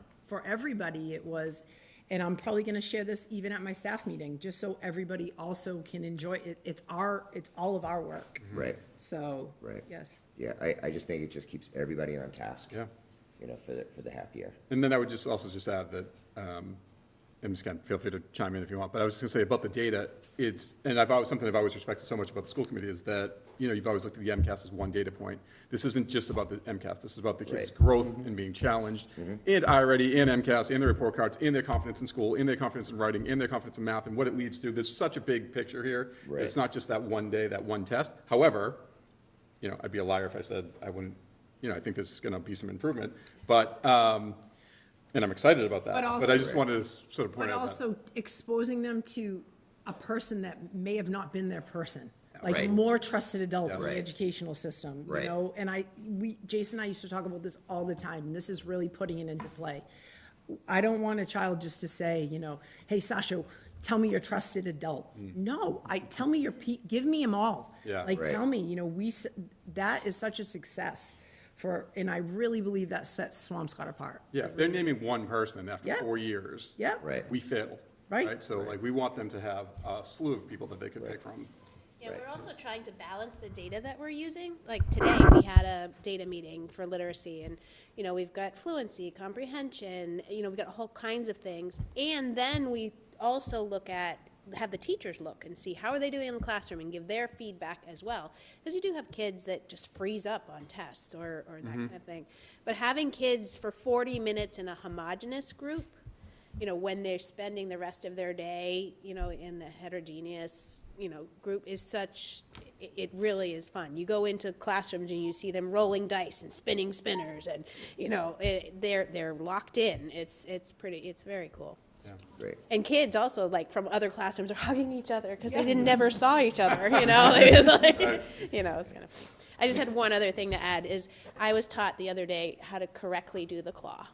everybody. It was, and I'm probably going to share this even at my staff meeting, just so everybody also can enjoy it. It's all of our work. Right. So. Right. Yes. Yeah. I just think it just keeps everybody on task. Yeah. For the half year. And then I would just add that, and Ms. Kent, feel free to chime in if you want, but I was going to say about the data, something I've always respected so much about the school committee is that, you've always looked at the MCAS as one data point. This isn't just about the MCAS, this is about the kids' Right. growth and being challenged in IREADY, in MCAS, in the report cards, in their confidence in school, in their confidence in writing, in their confidence in math, and what it leads to. There's such a big picture here. Right. It's not just that one day, that one test. However, I'd be a liar if I said I wouldn't, I think there's going to be some improvement, but, and I'm excited about that. But I just wanted to sort of point But out also exposing them to a person that may have not been their person. Right. More trusted adults in Right. the educational system, Right. And Jason and I used to talk about this all the time, and this is really putting it into play. I don't want a child just to say, hey, Sasha, tell me your trusted adult. No, tell me give me them all. Yeah. Right. Tell me, that is such a success and I really believe that sets Swampscott apart. Yeah, if they're naming one person after Yeah. 4 years. Yeah. Right. We failed. Right. So we want them to have a slew of people that they could pick from. Yeah, Right. we're also trying to balance the data that we're using. Like today, we had a data meeting for literacy, and we've got fluency, comprehension. We've got all kinds of things, and then we also have the teachers look and see how are they doing in the classroom and give their feedback as well, because you do have kids that just freeze up on tests or that kind of thing. But having kids for 40 minutes in a homogeneous group when they're spending the rest of their day, in a heterogeneous, group is it really is fun. You go into classrooms and you see them rolling dice and spinning spinners and, they're locked in. It's very cool. Yeah. Great. And kids also, like, from other classrooms are hugging each other because they never saw each other, It's like, it's kind of funny. I just had one other thing to add is I was taught the other day how to correctly do the claw.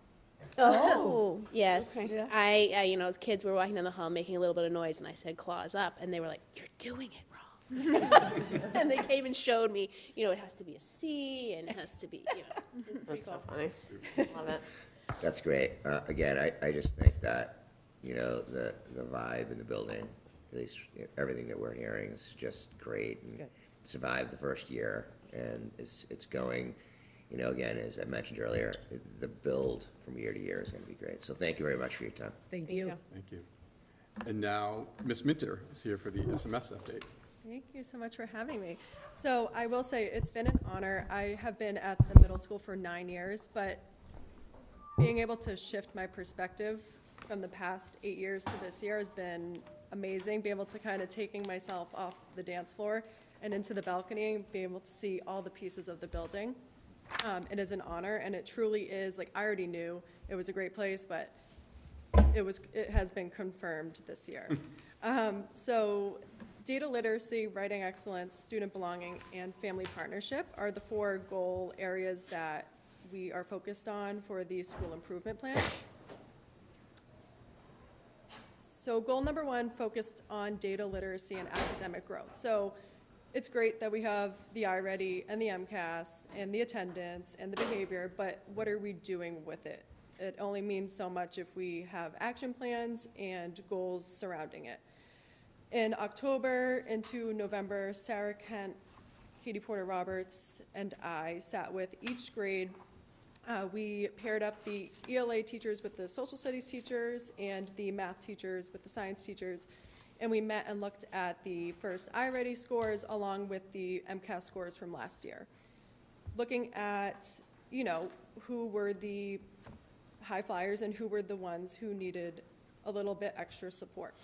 Oh. Yes. Okay. I kids were walking down the hall making a little bit of noise and I said claws up and they were like, you're doing it wrong. And they came and showed me, it has to be a C and it has to be, it's pretty That's so cool. funny. Love it. That's great. Again, I just think that, the vibe in the building, at least everything that we're hearing is just great and survived the first year and it's going, again, as I mentioned earlier, the build from year to year is going to be great. So thank you very much for your time. Thank you. Thank you. And now, Ms. Minter is here for the SMS update. Thank you so much for having me. So I will say it's been an honor. I have been at the middle school for 9 years, but being able to shift my perspective from the past 8 years to this year has been amazing. Be able to kind of taking myself off the dance floor and into the balcony, be able to see all the pieces of the building. It is an honor, and it truly is, like, I already knew it was a great place, but it has been confirmed this year. So data literacy, writing excellence, student belonging, and family partnership are the 4 goal areas that we are focused on for the school improvement plan. So goal number 1 focused on data literacy and academic growth. So it's great that we have the iReady and the MCAS and the attendance and the behavior, but what are we doing with it? It only means so much if we have action plans and goals surrounding it. In October into November, Sarah Kent, Katie Porter Roberts, and I sat with each grade. We paired up the ELA teachers with the social studies teachers and the math teachers with the science teachers. And we met and looked at the first iReady scores along with the MCAS scores from last year. Looking at, who were the high flyers and who were the ones who needed a little bit extra support.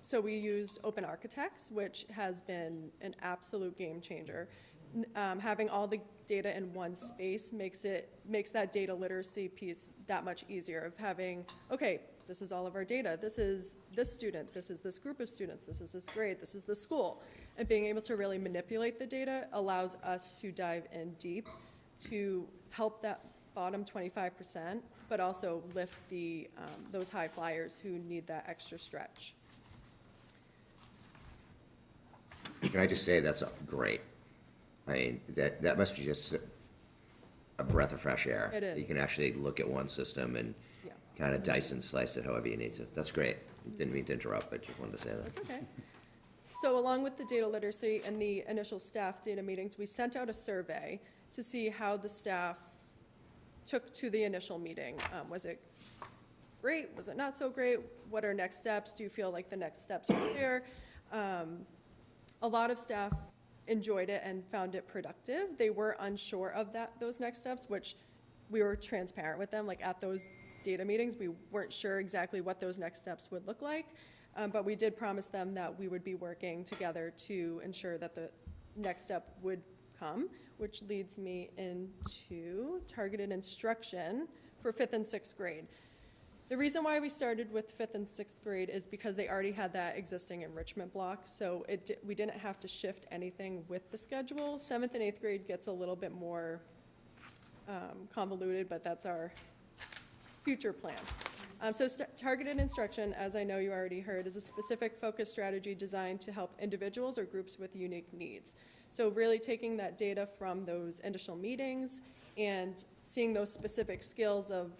So we used Open Architects, which has been an absolute game changer. Having all the data in one space makes that data literacy piece that much easier of having, okay, this is all of our data. This is this student. This is this group of students. This is this grade. This is the school. And being able to really manipulate the data allows us to dive in deep to help that bottom 25%, but also lift those high flyers who need that extra stretch. Can I just say that's great? I mean, that must be just a breath of fresh air. It is. You can actually look at one system and kind of dice and slice it however you need to. That's great. Didn't mean to interrupt, but just wanted to say that. That's okay. So along with the data literacy and the initial staff data meetings, we sent out a survey to see how the staff took to the initial meeting. Was it great? Was it not so great? What are next steps? Do you feel like the next steps are there? A lot of staff enjoyed it and found it productive. They were unsure of those next steps, which we were transparent with them. Like at those data meetings, we weren't sure exactly what those next steps would look like, but we did promise them that we would be working together to ensure that the next step would come, which leads me into targeted instruction for 5th and 6th grade. The reason why we started with 5th and 6th grade is because they already had that existing enrichment block, so we didn't have to shift anything with the schedule. 7th and 8th grade gets a little bit more convoluted, but that's our future plan. So targeted instruction, as I know you already heard, is a specific focus strategy designed to help individuals or groups with unique needs. So really taking that data from those initial meetings and seeing those specific skills of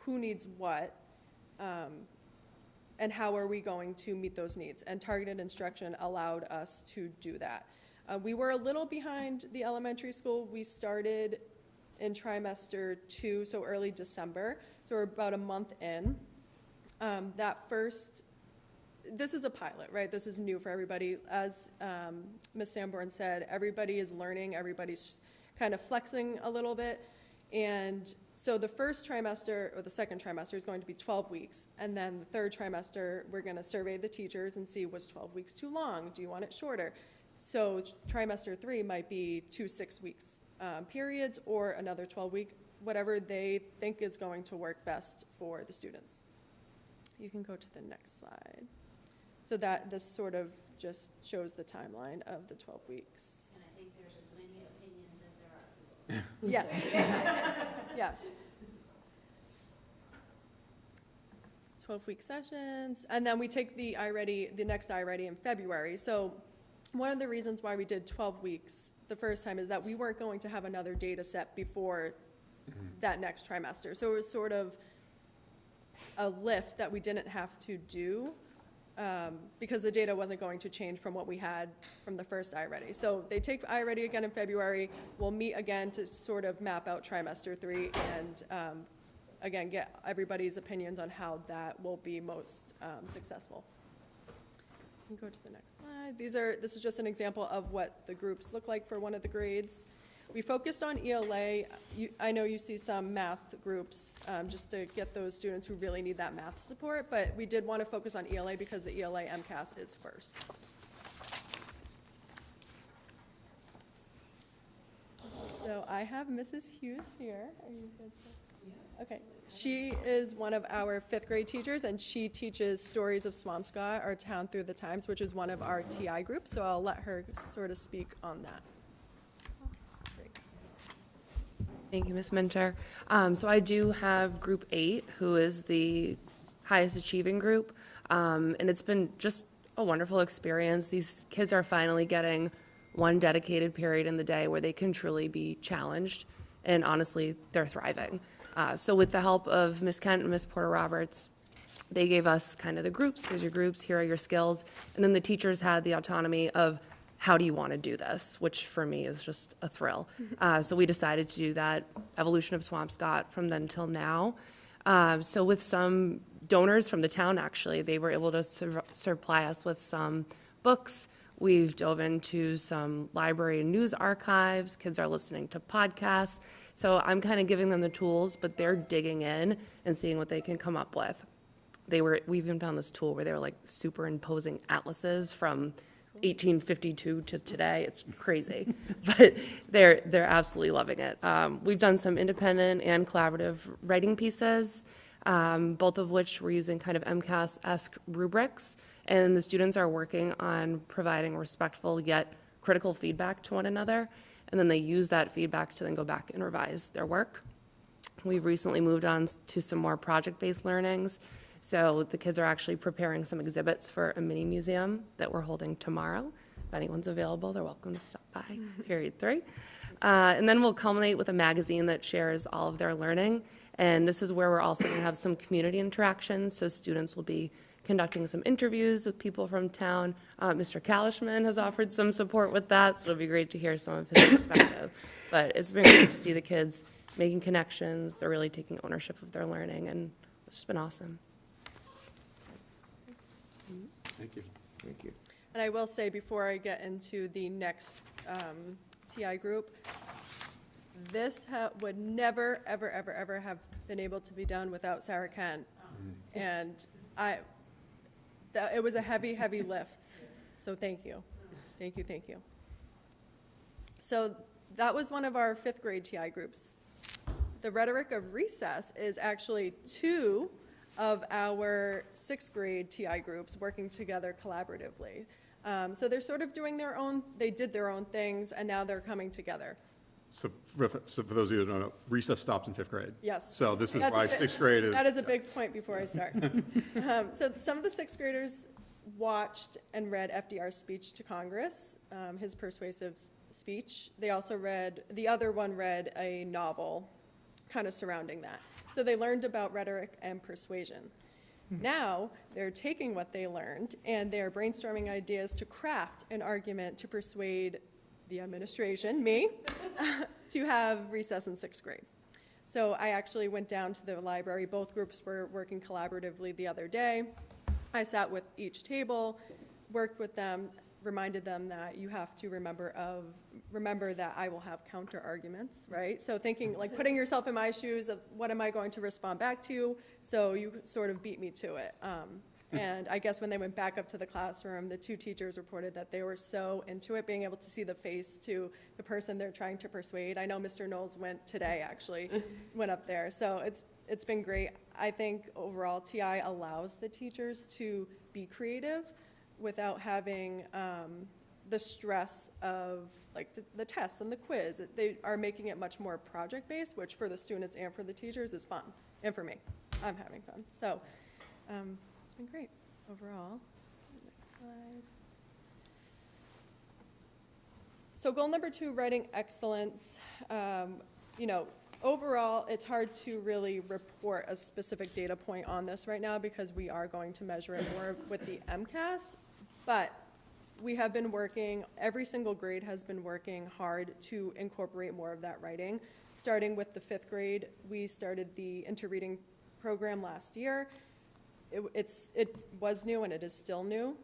who needs what, and how are we going to meet those needs. And targeted instruction allowed us to do that. We were a little behind the elementary school. We started in trimester 2, so early December. So we're about a month in. This is a pilot, right? This is new for everybody. As Ms. Sanborn said, everybody is learning, everybody's kind of flexing a little bit. And so the first trimester, or the second trimester, is going to be 12 weeks. And then the third trimester, we're going to survey the teachers and see, was 12 weeks too long? Do you want it shorter? So trimester 3 might be 2 6-week periods, or another 12-week, whatever they think is going to work best for the students. You can go to the next slide. So that this sort of just shows the timeline of the 12 weeks. And I think there's as many opinions as there are people. Yes. Yes. 12-week sessions, and then we take the next iReady in February. So one of the reasons why we did 12 weeks the first time is that we weren't going to have another data set before that next trimester. So it was sort of a lift that we didn't have to do because the data wasn't going to change from what we had from the first iReady. So they take iReady again in February. We'll meet again to sort of map out trimester 3 and again get everybody's opinions on how that will be most successful. You can go to the next slide. This is just an example of what the groups look like for one of the grades. We focused on ELA. I know you see some math groups just to get those students who really need that math support, but we did want to focus on ELA because the ELA MCAS is first. So I have Mrs. Hughes here. Are you good? Okay. She is one of our 5th grade teachers, and she teaches Stories of Swampscott, our town through the times, which is one of our TI groups. So I'll let her sort of speak on that. Thank you, Ms. Minter. So I do have Group 8, who is the highest achieving group, and it's been just a wonderful experience. These kids are finally getting one dedicated period in the day where they can truly be challenged, and honestly, they're thriving. So with the help of Ms. Kent and Ms. Porter-Roberts, they gave us kind of the groups. Here's your groups, here are your skills, and then the teachers had the autonomy of how do you want to do this, which for me is just a thrill. So we decided to do that evolution of Swampscott from then till now. So with some donors from the town, actually, they were able to supply us with some books. We've dove into some library and news archives. Kids are listening to podcasts. So I'm kind of giving them the tools, but they're digging in and seeing what they can come up with. We even found this tool where they were like superimposing atlases from 1852 to today. It's crazy, but they're absolutely loving it. We've done some independent and collaborative writing pieces, both of which we're using kind of MCAS-esque rubrics, and the students are working on providing respectful yet critical feedback to one another, and then they use that feedback to then go back and revise their work. We've recently moved on to some more project-based learnings. So the kids are actually preparing some exhibits for a mini museum that we're holding tomorrow. If anyone's available, they're welcome to stop by, period 3. And then we'll culminate with a magazine that shares all of their learning. And this is where we're also going to have some community interactions. So students will be conducting some interviews with people from town. Mr. Kalishman has offered some support with that, so it'll be great to hear some of his perspective. But it's been great to see the kids making connections. They're really taking ownership of their learning, and it's just been awesome. Thank you. Thank you. And I will say, before I get into the next TI group, this would never, ever, ever, ever have been able to be done without Sarah Kent. And it was a heavy, heavy lift. So thank you. Thank you, thank you. So that was one of our 5th grade TI groups. The Rhetoric of Recess is actually 2 of our 6th grade TI groups working together collaboratively. So they're sort of doing they did their own things, and now they're coming together. So for those of you who don't know, recess stops in 5th grade. Yes. So this is why 6th grade is. That is a big point before I start. So some of the 6th graders watched and read FDR's speech to Congress, his persuasive speech. The other one read a novel kind of surrounding that. So they learned about rhetoric and persuasion. Now they're taking what they learned and they're brainstorming ideas to craft an argument to persuade the administration, me, to have recess in 6th grade. So I actually went down to the library. Both groups were working collaboratively the other day. I sat with each table, worked with them, reminded them that you have to remember that I will have counter arguments, right? So thinking, like putting yourself in my shoes of what am I going to respond back to? So you sort of beat me to it. And I guess when they went back up to the classroom, the two teachers reported that they were so into it, being able to see the face to the person they're trying to persuade. I know Mr. Knowles went today, actually, went up there. So it's been great. I think overall TI allows the teachers to be creative without having the stress of like the tests and the quiz. They are making it much more project-based, which for the students and for the teachers is fun. And for me, I'm having fun. So it's been great overall. Next slide. So goal number 2, writing excellence. Overall, it's hard to really report a specific data point on this right now because we are going to measure it more with the MCAS, but we have been working, every single grade has been working hard to incorporate more of that writing. Starting with the 5th grade, we started the interreading program last year. It was new and it is still new,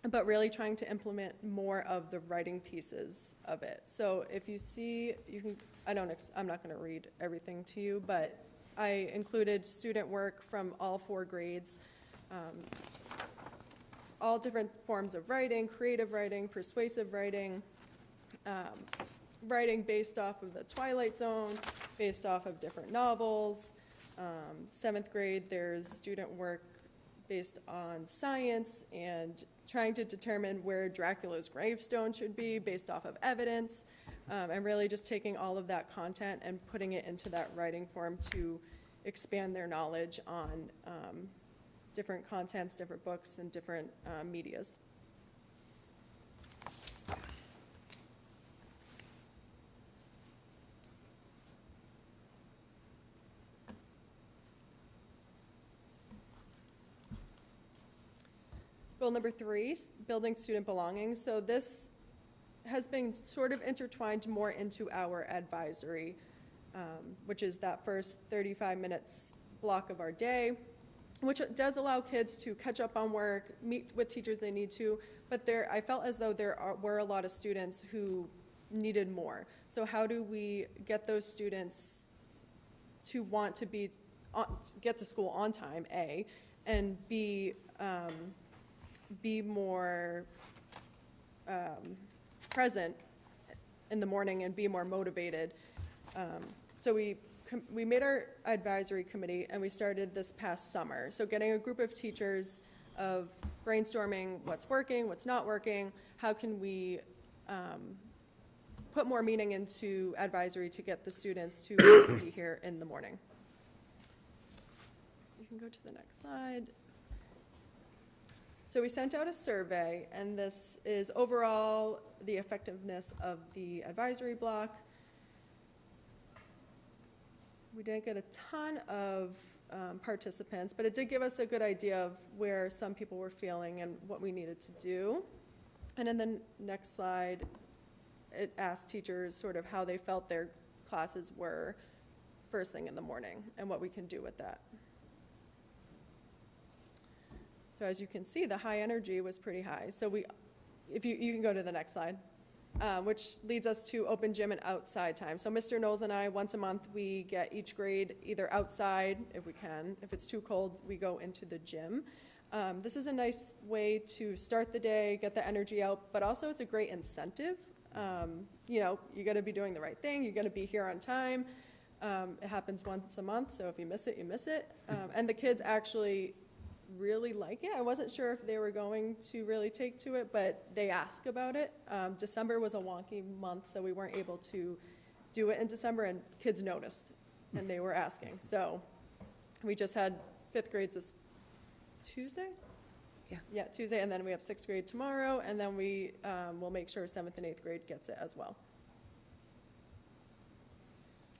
but really trying to implement more of the writing pieces of it. So if you see, you can, I'm not going to read everything to you, but I included student work from all 4 grades, all different forms of writing, creative writing, persuasive writing, writing based off of the Twilight Zone, based off of different novels. 7th grade, there's student work based on science and trying to determine where Dracula's gravestone should be based off of evidence, and really just taking all of that content and putting it into that writing form to expand their knowledge on different contents, different books, and different medias. Goal number 3, building student belonging. So this has been sort of intertwined more into our advisory, which is that first 35 minutes block of our day, which does allow kids to catch up on work, meet with teachers they need to, but I felt as though were a lot of students who needed more. So how do we get those students to want to get to school on time, A, and be more present in the morning and be more motivated. So we made our advisory committee and we started this past summer. So getting a group of teachers of brainstorming what's working, what's not working, how can we put more meaning into advisory to get the students to be here in the morning. You can go to the next slide. So we sent out a survey, and this is overall the effectiveness of the advisory block. We didn't get a ton of participants, but it did give us a good idea of where some people were feeling and what we needed to do. And in the next slide, it asked teachers sort of how they felt their classes were first thing in the morning and what we can do with that. So as you can see, the high energy was pretty high. So if you can go to the next slide, which leads us to open gym and outside time. So Mr. Knowles and I, once a month, we get each grade either outside, if we can. If it's too cold, we go into the gym. This is a nice way to start the day, get the energy out, but also it's a great incentive. You got to be doing the right thing. You got to be here on time. It happens once a month, so if you miss it, you miss it. And the kids actually really like it. I wasn't sure if they were going to really take to it, but they ask about it. December was a wonky month, so we weren't able to do it in December, and kids noticed, and they were asking. So we just had 5th grades this Tuesday? Yeah, Tuesday, and then we have 6th grade tomorrow, and then we will make sure 7th and 8th grade gets it as well.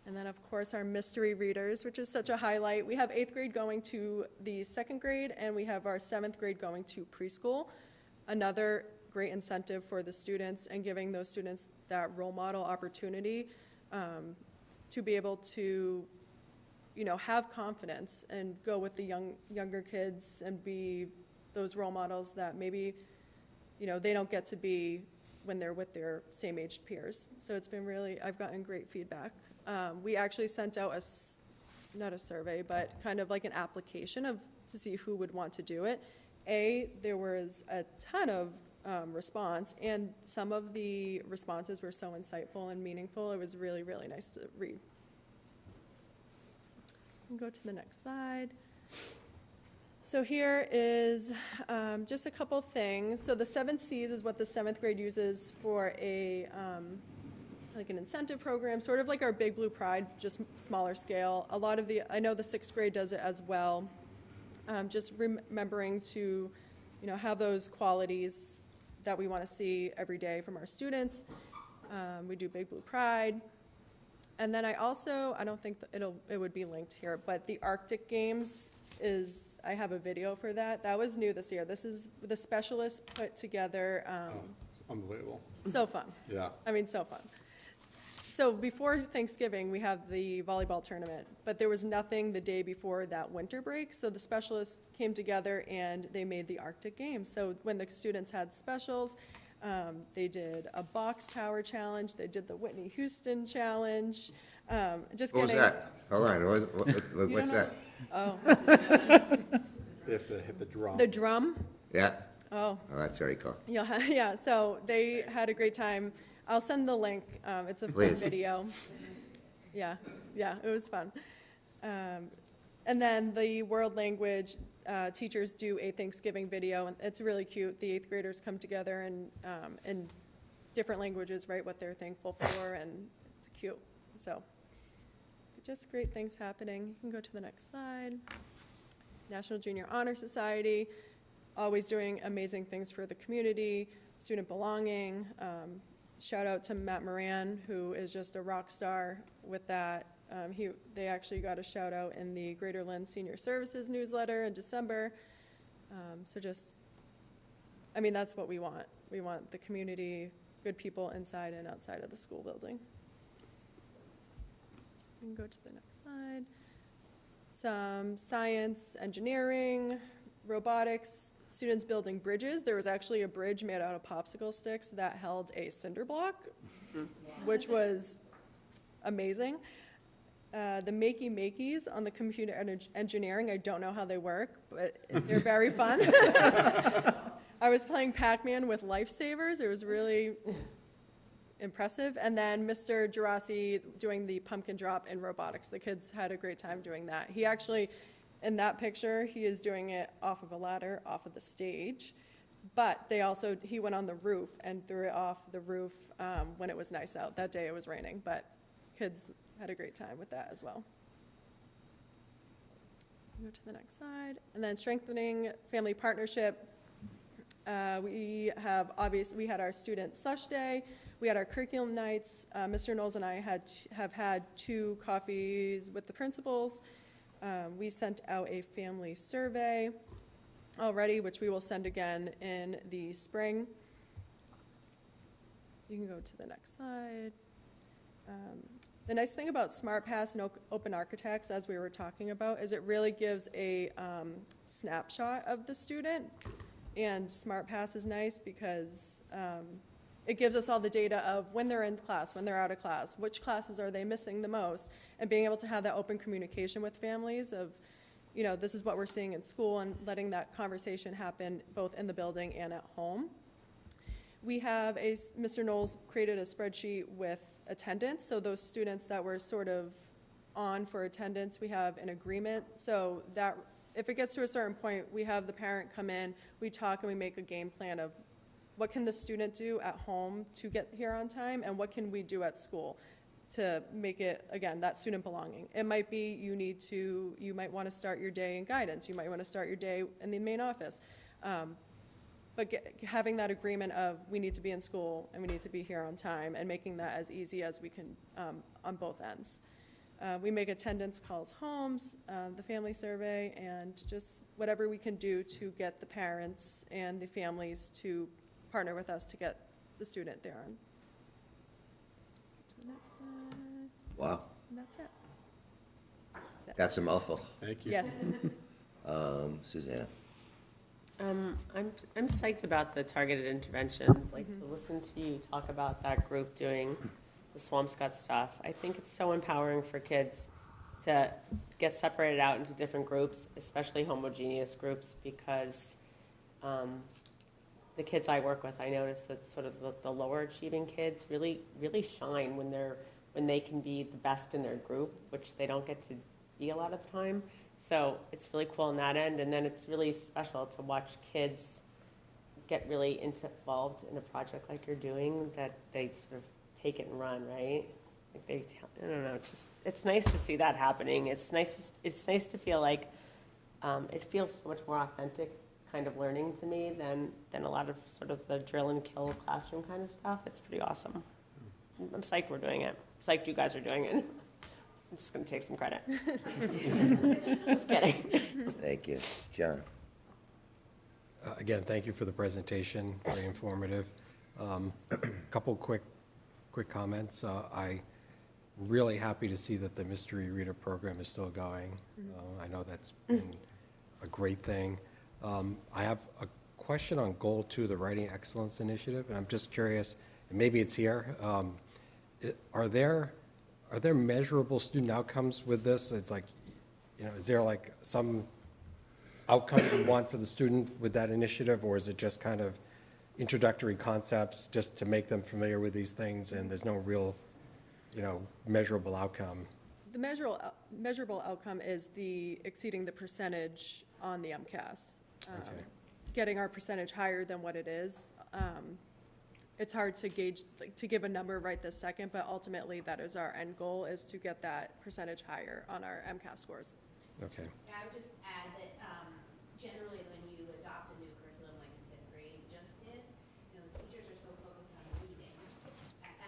And then, of course, our mystery readers, which is such a highlight. We have 8th grade going to the 2nd grade, and we have our 7th grade going to preschool. Another great incentive for the students and giving those students that role model opportunity to be able to, have confidence and go with the younger kids and be those role models that maybe they don't get to be when they're with their same-aged peers. So it's been really, I've gotten great feedback. We actually sent out not a survey, but kind of like an application to see who would want to do it. There was a ton of response, and some of the responses were so insightful and meaningful. It was really, really nice to read. Go to the next slide. So here is just a couple things. So the 7 C's is what the 7th grade uses for like an incentive program, sort of like our Big Blue Pride, just smaller scale. I know the 6th grade does it as well. Just remembering to, have those qualities that we want to see every day from our students. We do Big Blue Pride. And then I don't think it would be linked here, but the Arctic Games I have a video for that. That was new this year. This is the specialists put together. It's unbelievable. So fun. Yeah. I mean, so fun. So before Thanksgiving, we have the volleyball tournament, but there was nothing the day before that winter break. So the specialists came together and they made the Arctic Games. So when the students had specials, they did a box tower challenge. They did the Whitney Houston challenge. What was that? Hold on, what's that? Oh, They have to hit the drum. the drum. Yeah? Oh, That's very cool. yeah. So they had a great time. I'll send the link. It's a fun Please. video. Yeah, it was fun. And then the world language teachers do a Thanksgiving video, and it's really cute. The 8th graders come together and in different languages write what they're thankful for, and it's cute. So just great things happening. You can go to the next slide. National Junior Honor Society, always doing amazing things for the community, student belonging. Shout out to Matt Moran, who is just a rock star with that. They actually got a shout out in the Greater Lynn Senior Services newsletter in December. That's what we want. We want the community, good people inside and outside of the school building. We can go to the next slide. Some science, engineering, robotics, students building bridges. There was actually a bridge made out of popsicle sticks that held a cinder block, which was amazing. The makey-makeys on the computer engineering, I don't know how they work, but they're very fun. I was playing Pac-Man with lifesavers. It was really impressive. And then Mr. Gerasi doing the pumpkin drop in robotics. The kids had a great time doing that. He actually, in that picture, he is doing it off of a ladder, off of the stage. But he went on the roof and threw it off the roof when it was nice out. That day it was raining, but kids had a great time with that as well. Go to the next slide. And then strengthening family partnership. We had our student slush day. We had our curriculum nights. Mr. Knowles and I have had 2 coffees with the principals. We sent out a family survey already, which we will send again in the spring. You can go to the next slide. The nice thing about SmartPass and Open Architects, as we were talking about, is it really gives a snapshot of the student. And SmartPass is nice because it gives us all the data of when they're in class, when they're out of class, which classes are they missing the most, and being able to have that open communication with families of, this is what we're seeing in school, and letting that conversation happen both in the building and at home. We have Mr. Knowles created a spreadsheet with attendance, so those students that were sort of on for attendance, we have an agreement, so that if it gets to a certain point, we have the parent come in, we talk, and we make a game plan of what can the student do at home to get here on time, and what can we do at school to make it, again, that student belonging. It might be you might want to start your day in guidance, you might want to start your day in the main office. But having that agreement of we need to be in school and we need to be here on time, and making that as easy as we can on both ends. We make attendance calls homes, the family survey, and just whatever we can do to get the parents and the families to partner with us to get the student there. To the next slide. Wow, And that's it. that's a mouthful. Thank you. Yes. Suzanne? I'm psyched about the targeted intervention, like to listen to you talk about that group doing the Swampscott stuff. I think it's so empowering for kids to get separated out into different groups, especially homogeneous groups, because the kids I work with, I notice that sort of the lower achieving kids really shine when they can be the best in their group, which they don't get to be a lot of the time. So it's really cool on that end, and then it's really special to watch kids get really involved in a project like you're doing, that they sort of take it and run, right? Like I don't know, it's nice to see that happening. It's nice to feel like it feels so much more authentic kind of learning to me than a lot of sort of the drill and kill classroom kind of stuff. It's pretty awesome. I'm psyched we're doing it. Psyched you guys are doing it. I'm just going to take some credit. Just kidding. Thank you. John? Again, thank you for the presentation, very informative. Couple quick comments. I'm really happy to see that the mystery reader program is still going. I know that's been a great thing. I have a question on Goal 2, the Writing Excellence Initiative, and I'm just curious, and maybe it's here, are there measurable student outcomes with this? It's like, is there like some outcome you want for the student with that initiative, or is it just kind of introductory concepts just to make them familiar with these things, and there's no real, measurable outcome? The measurable outcome is the exceeding the percentage on the MCAS. Okay. Getting our percentage higher than what it is. It's hard to gauge, like, to give a number right this second, but ultimately that is our end goal, is to get that percentage higher on our MCAS scores. Okay. Yeah, I would just add that generally when you adopt a new curriculum like in 5th grade just did, the teachers are so focused on reading,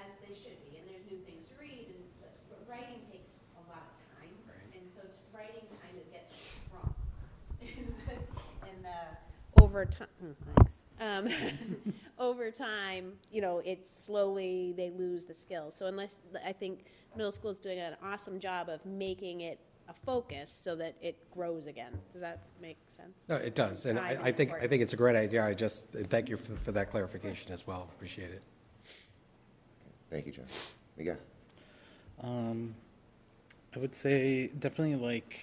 as they should be, and there's new things to read, but writing takes a lot of time, and so writing kind of gets shrunk. And over time, thanks. Over time, it's slowly, they lose the skills. So I think middle school is doing an awesome job of making it a focus so that it grows again. Does that make sense? No, it does, and I think it's a great idea. Thank you for that clarification as well. Appreciate it. Thank you, John. Miguel? I would say definitely like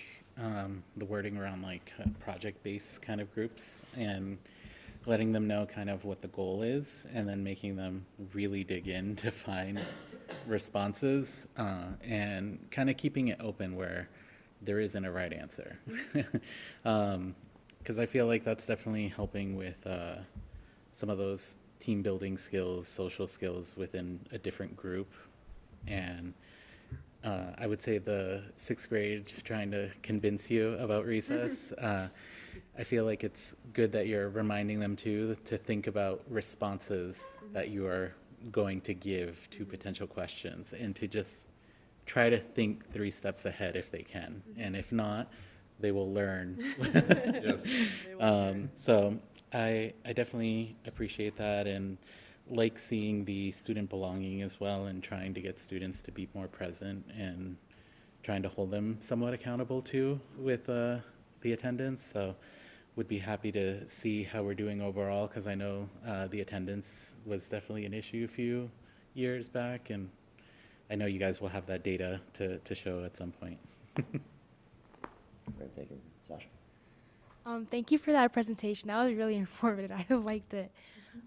the wording around like project-based kind of groups, and letting them know kind of what the goal is, and then making them really dig in to find responses, and kind of keeping it open where there isn't a right answer. Because I feel like that's definitely helping with some of those team building skills, social skills within a different group. And I would say the 6th grade trying to convince you about recess, I feel like it's good that you're reminding them to think about responses that you are going to give to potential questions, and to just try to think 3 steps ahead if they can. And if not, they will learn. Yes. So I definitely appreciate that, and like seeing the student belonging as well, and trying to get students to be more present and trying to hold them somewhat accountable too with the attendance. So would be happy to see how we're doing overall, because I know the attendance was definitely an issue a few years back, and I know you guys will have that data to show at some point. Great, thank you. Sasha? Thank you for that presentation. That was really informative. I liked it.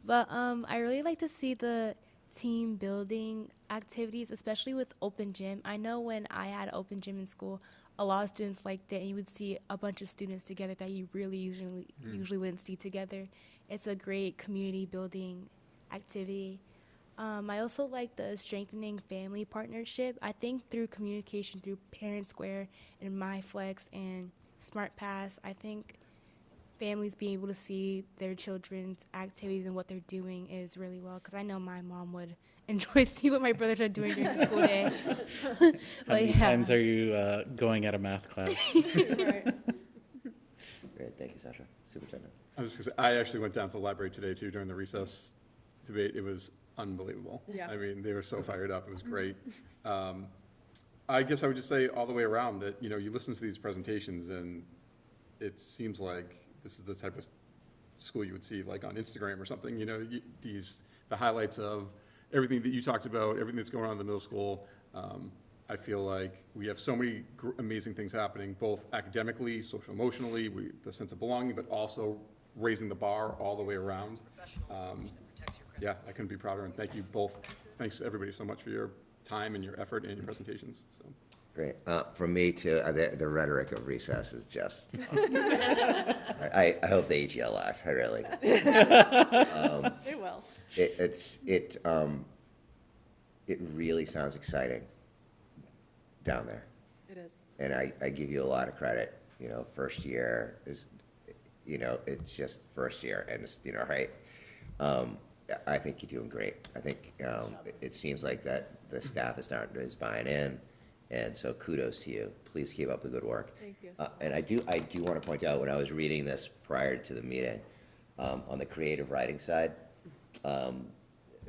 But I really like to see the team building activities, especially with open gym. I know when I had open gym in school, a lot of students liked it, and you would see a bunch of students together that you really usually wouldn't see together. It's a great community building activity. I also like the strengthening family partnership. I think through communication through Parent Square and MyFlex and SmartPass, I think families being able to see their children's activities and what they're doing is really well, because I know my mom would enjoy seeing what my brothers are doing during the school day. How many times are you going at a math class? Right. Great, thank you, Sasha. Superintendent? I was gonna say, I actually went down to the library today too during the recess debate. It was unbelievable. Yeah. I mean, they were so fired up. It was great. I guess I would just say all the way around that, you listen to these presentations and it seems like this is the type of school you would see like on Instagram or something, you know, the highlights of everything that you talked about, everything that's going on in the middle school. I feel like we have so many amazing things happening, both academically, social emotionally, the sense of belonging, but also raising the bar all the way around. Yeah, I couldn't be prouder, and thank you both. Thanks to everybody so much for your time and your effort and your presentations. So. Great. From me too, the rhetoric of recess is just, I hope they eat you alive, I really do. They will. It really sounds exciting down there. It is. And I give you a lot of credit, you know, first year is, you know, it's just first year and, it's, you know, right? I think you're doing great. I think it seems like that the staff is buying in, and so kudos to you. Please keep up the good work. Thank you. And I do want to point out, when I was reading this prior to the meeting, on the creative writing side,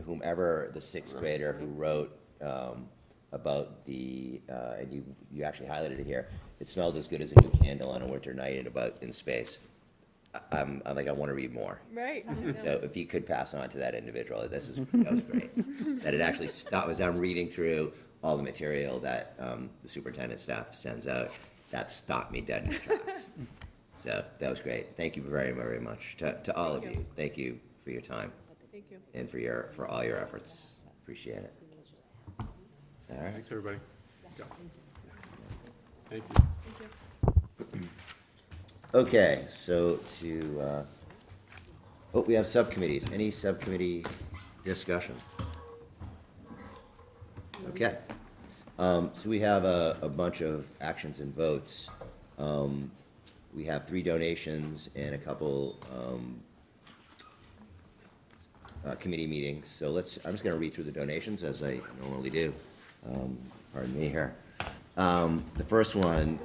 whomever the sixth grader who wrote about the, and you actually highlighted it here, it smelled as good as a new candle on a winter night and about in space. I'm like, I want to read more. Right. So if you could pass on to that individual, that was great. That it actually stopped, as I'm reading through all the material that the superintendent staff sends out, that stopped me dead in my tracks. So that was great. Thank you very, very much to all of you. Thank you for your time. Thank you. And for all your efforts. Appreciate it. All right. Thanks, everybody. Yeah. Thank you. Thank you. Okay, so we have subcommittees. Any subcommittee discussion? Okay. So we have a bunch of actions and votes. We have 3 donations and a couple committee meetings. So I'm just going to read through the donations as I normally do. Pardon me here. The first one,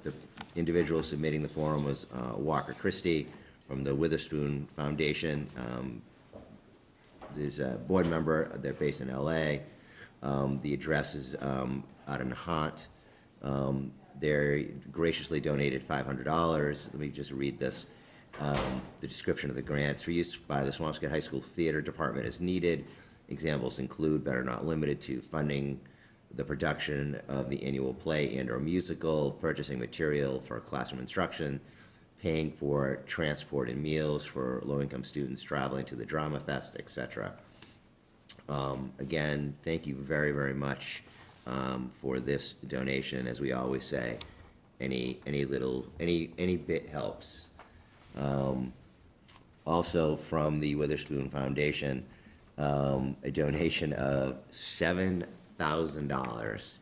the individual submitting the form was Walker Christie from the Witherspoon Foundation. There's a board member. They're based in L.A. The address is out in Nahant. They graciously donated $500. Let me just read this. The description of the grants for use by the Swampscott High School Theater Department as needed. Examples include, but are not limited to, funding the production of the annual play and/or musical, purchasing material for classroom instruction, paying for transport and meals for low-income students traveling to the Drama Fest, etc. Again, thank you very, very much for this donation. As we always say, any bit helps. Also from the Witherspoon Foundation, a donation of $7,000.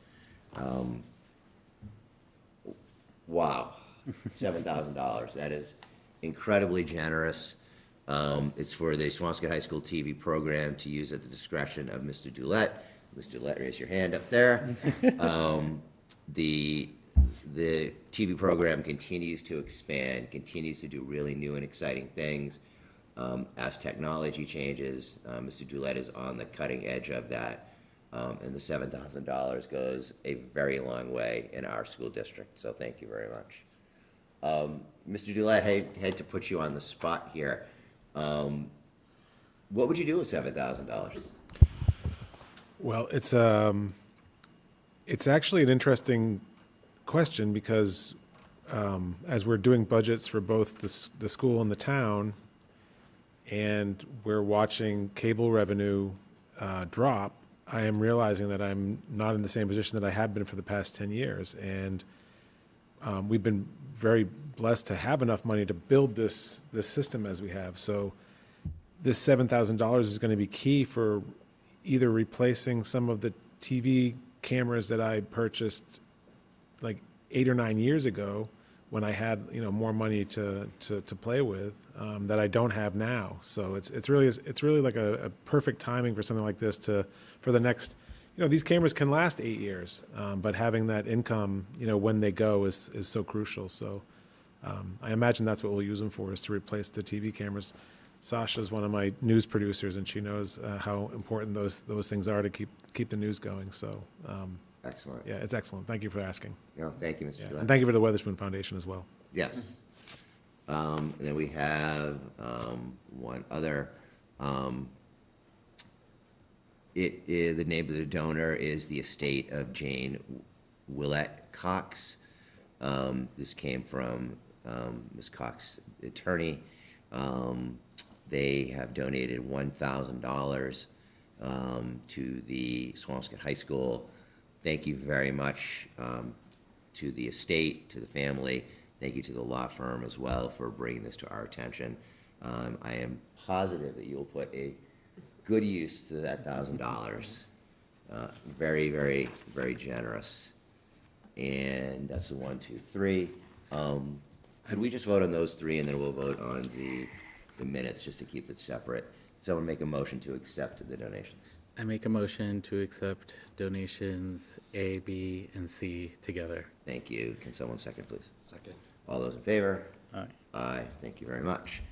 Wow, $7,000. That is incredibly generous. It's for the Swampscott High School TV program to use at the discretion of Mr. Doulette. Mr. Doulette, raise your hand up there. The TV program continues to expand, continues to do really new and exciting things. As technology changes, Mr. Doulette is on the cutting edge of that. And the $7,000 goes a very long way in our school district, so thank you very much. Mr. Doulette, I had to put you on the spot here. What would you do with $7,000? Well, it's actually an interesting question because as we're doing budgets for both the school and the town, and we're watching cable revenue drop, I am realizing that I'm not in the same position that I have been for the past 10 years. And we've been very blessed to have enough money to build this system as we have. So this $7,000 is going to be key for either replacing some of the TV cameras that I purchased like 8 or 9 years ago when I had more money to play with that I don't have now. So it's really like a perfect timing for something like this for the next. These cameras can last 8 years, but having that income when they go is so crucial. So I imagine that's what we'll use them for, is to replace the TV cameras. Sasha's one of my news producers, and she knows how important those things are to keep the news going. So. Excellent. Yeah, it's excellent. Thank you for asking. Thank you, Mr. Doulette. And thank you for the Witherspoon Foundation as well. Yes. And then we have one other. The name of the donor is the estate of Jane Willett Cox. This came from Ms. Cox's attorney. They have donated $1,000 to the Swampscott High School. Thank you very much to the estate, to the family. Thank you to the law firm as well for bringing this to our attention. I am positive that you'll put a good use to that $1,000. Very, very, very generous. And that's the 1, 2, 3. Could we just vote on those 3 and then we'll vote on the minutes just to keep it separate? Someone make a motion to accept the donations. I make a motion to accept donations A, B, and C together. Thank you. Can someone second, please? Second. All those in favor? Aye. Aye. Thank you very much.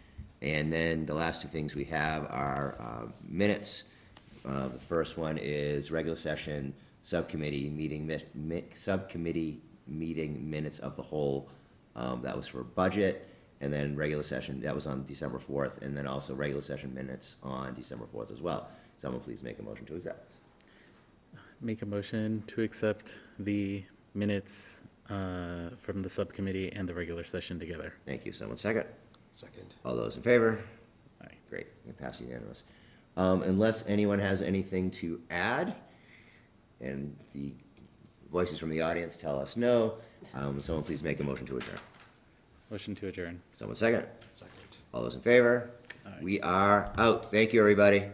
And then the last 2 things we have are minutes. The first one is regular session subcommittee meeting minutes of the whole. That was for budget. And then regular session, that was on December 4th, and then also regular session minutes on December 4th as well. Someone please make a motion to accept. Make a motion to accept the minutes from the subcommittee and the regular session together. Thank you. Someone second? Second. All those in favor? Aye. Great. It passed unanimous. Unless anyone has anything to add, and the voices from the audience tell us no, someone please make a motion to adjourn. Motion to adjourn. Someone second? Second. All those in favor? Aye. We are out. Thank you, everybody.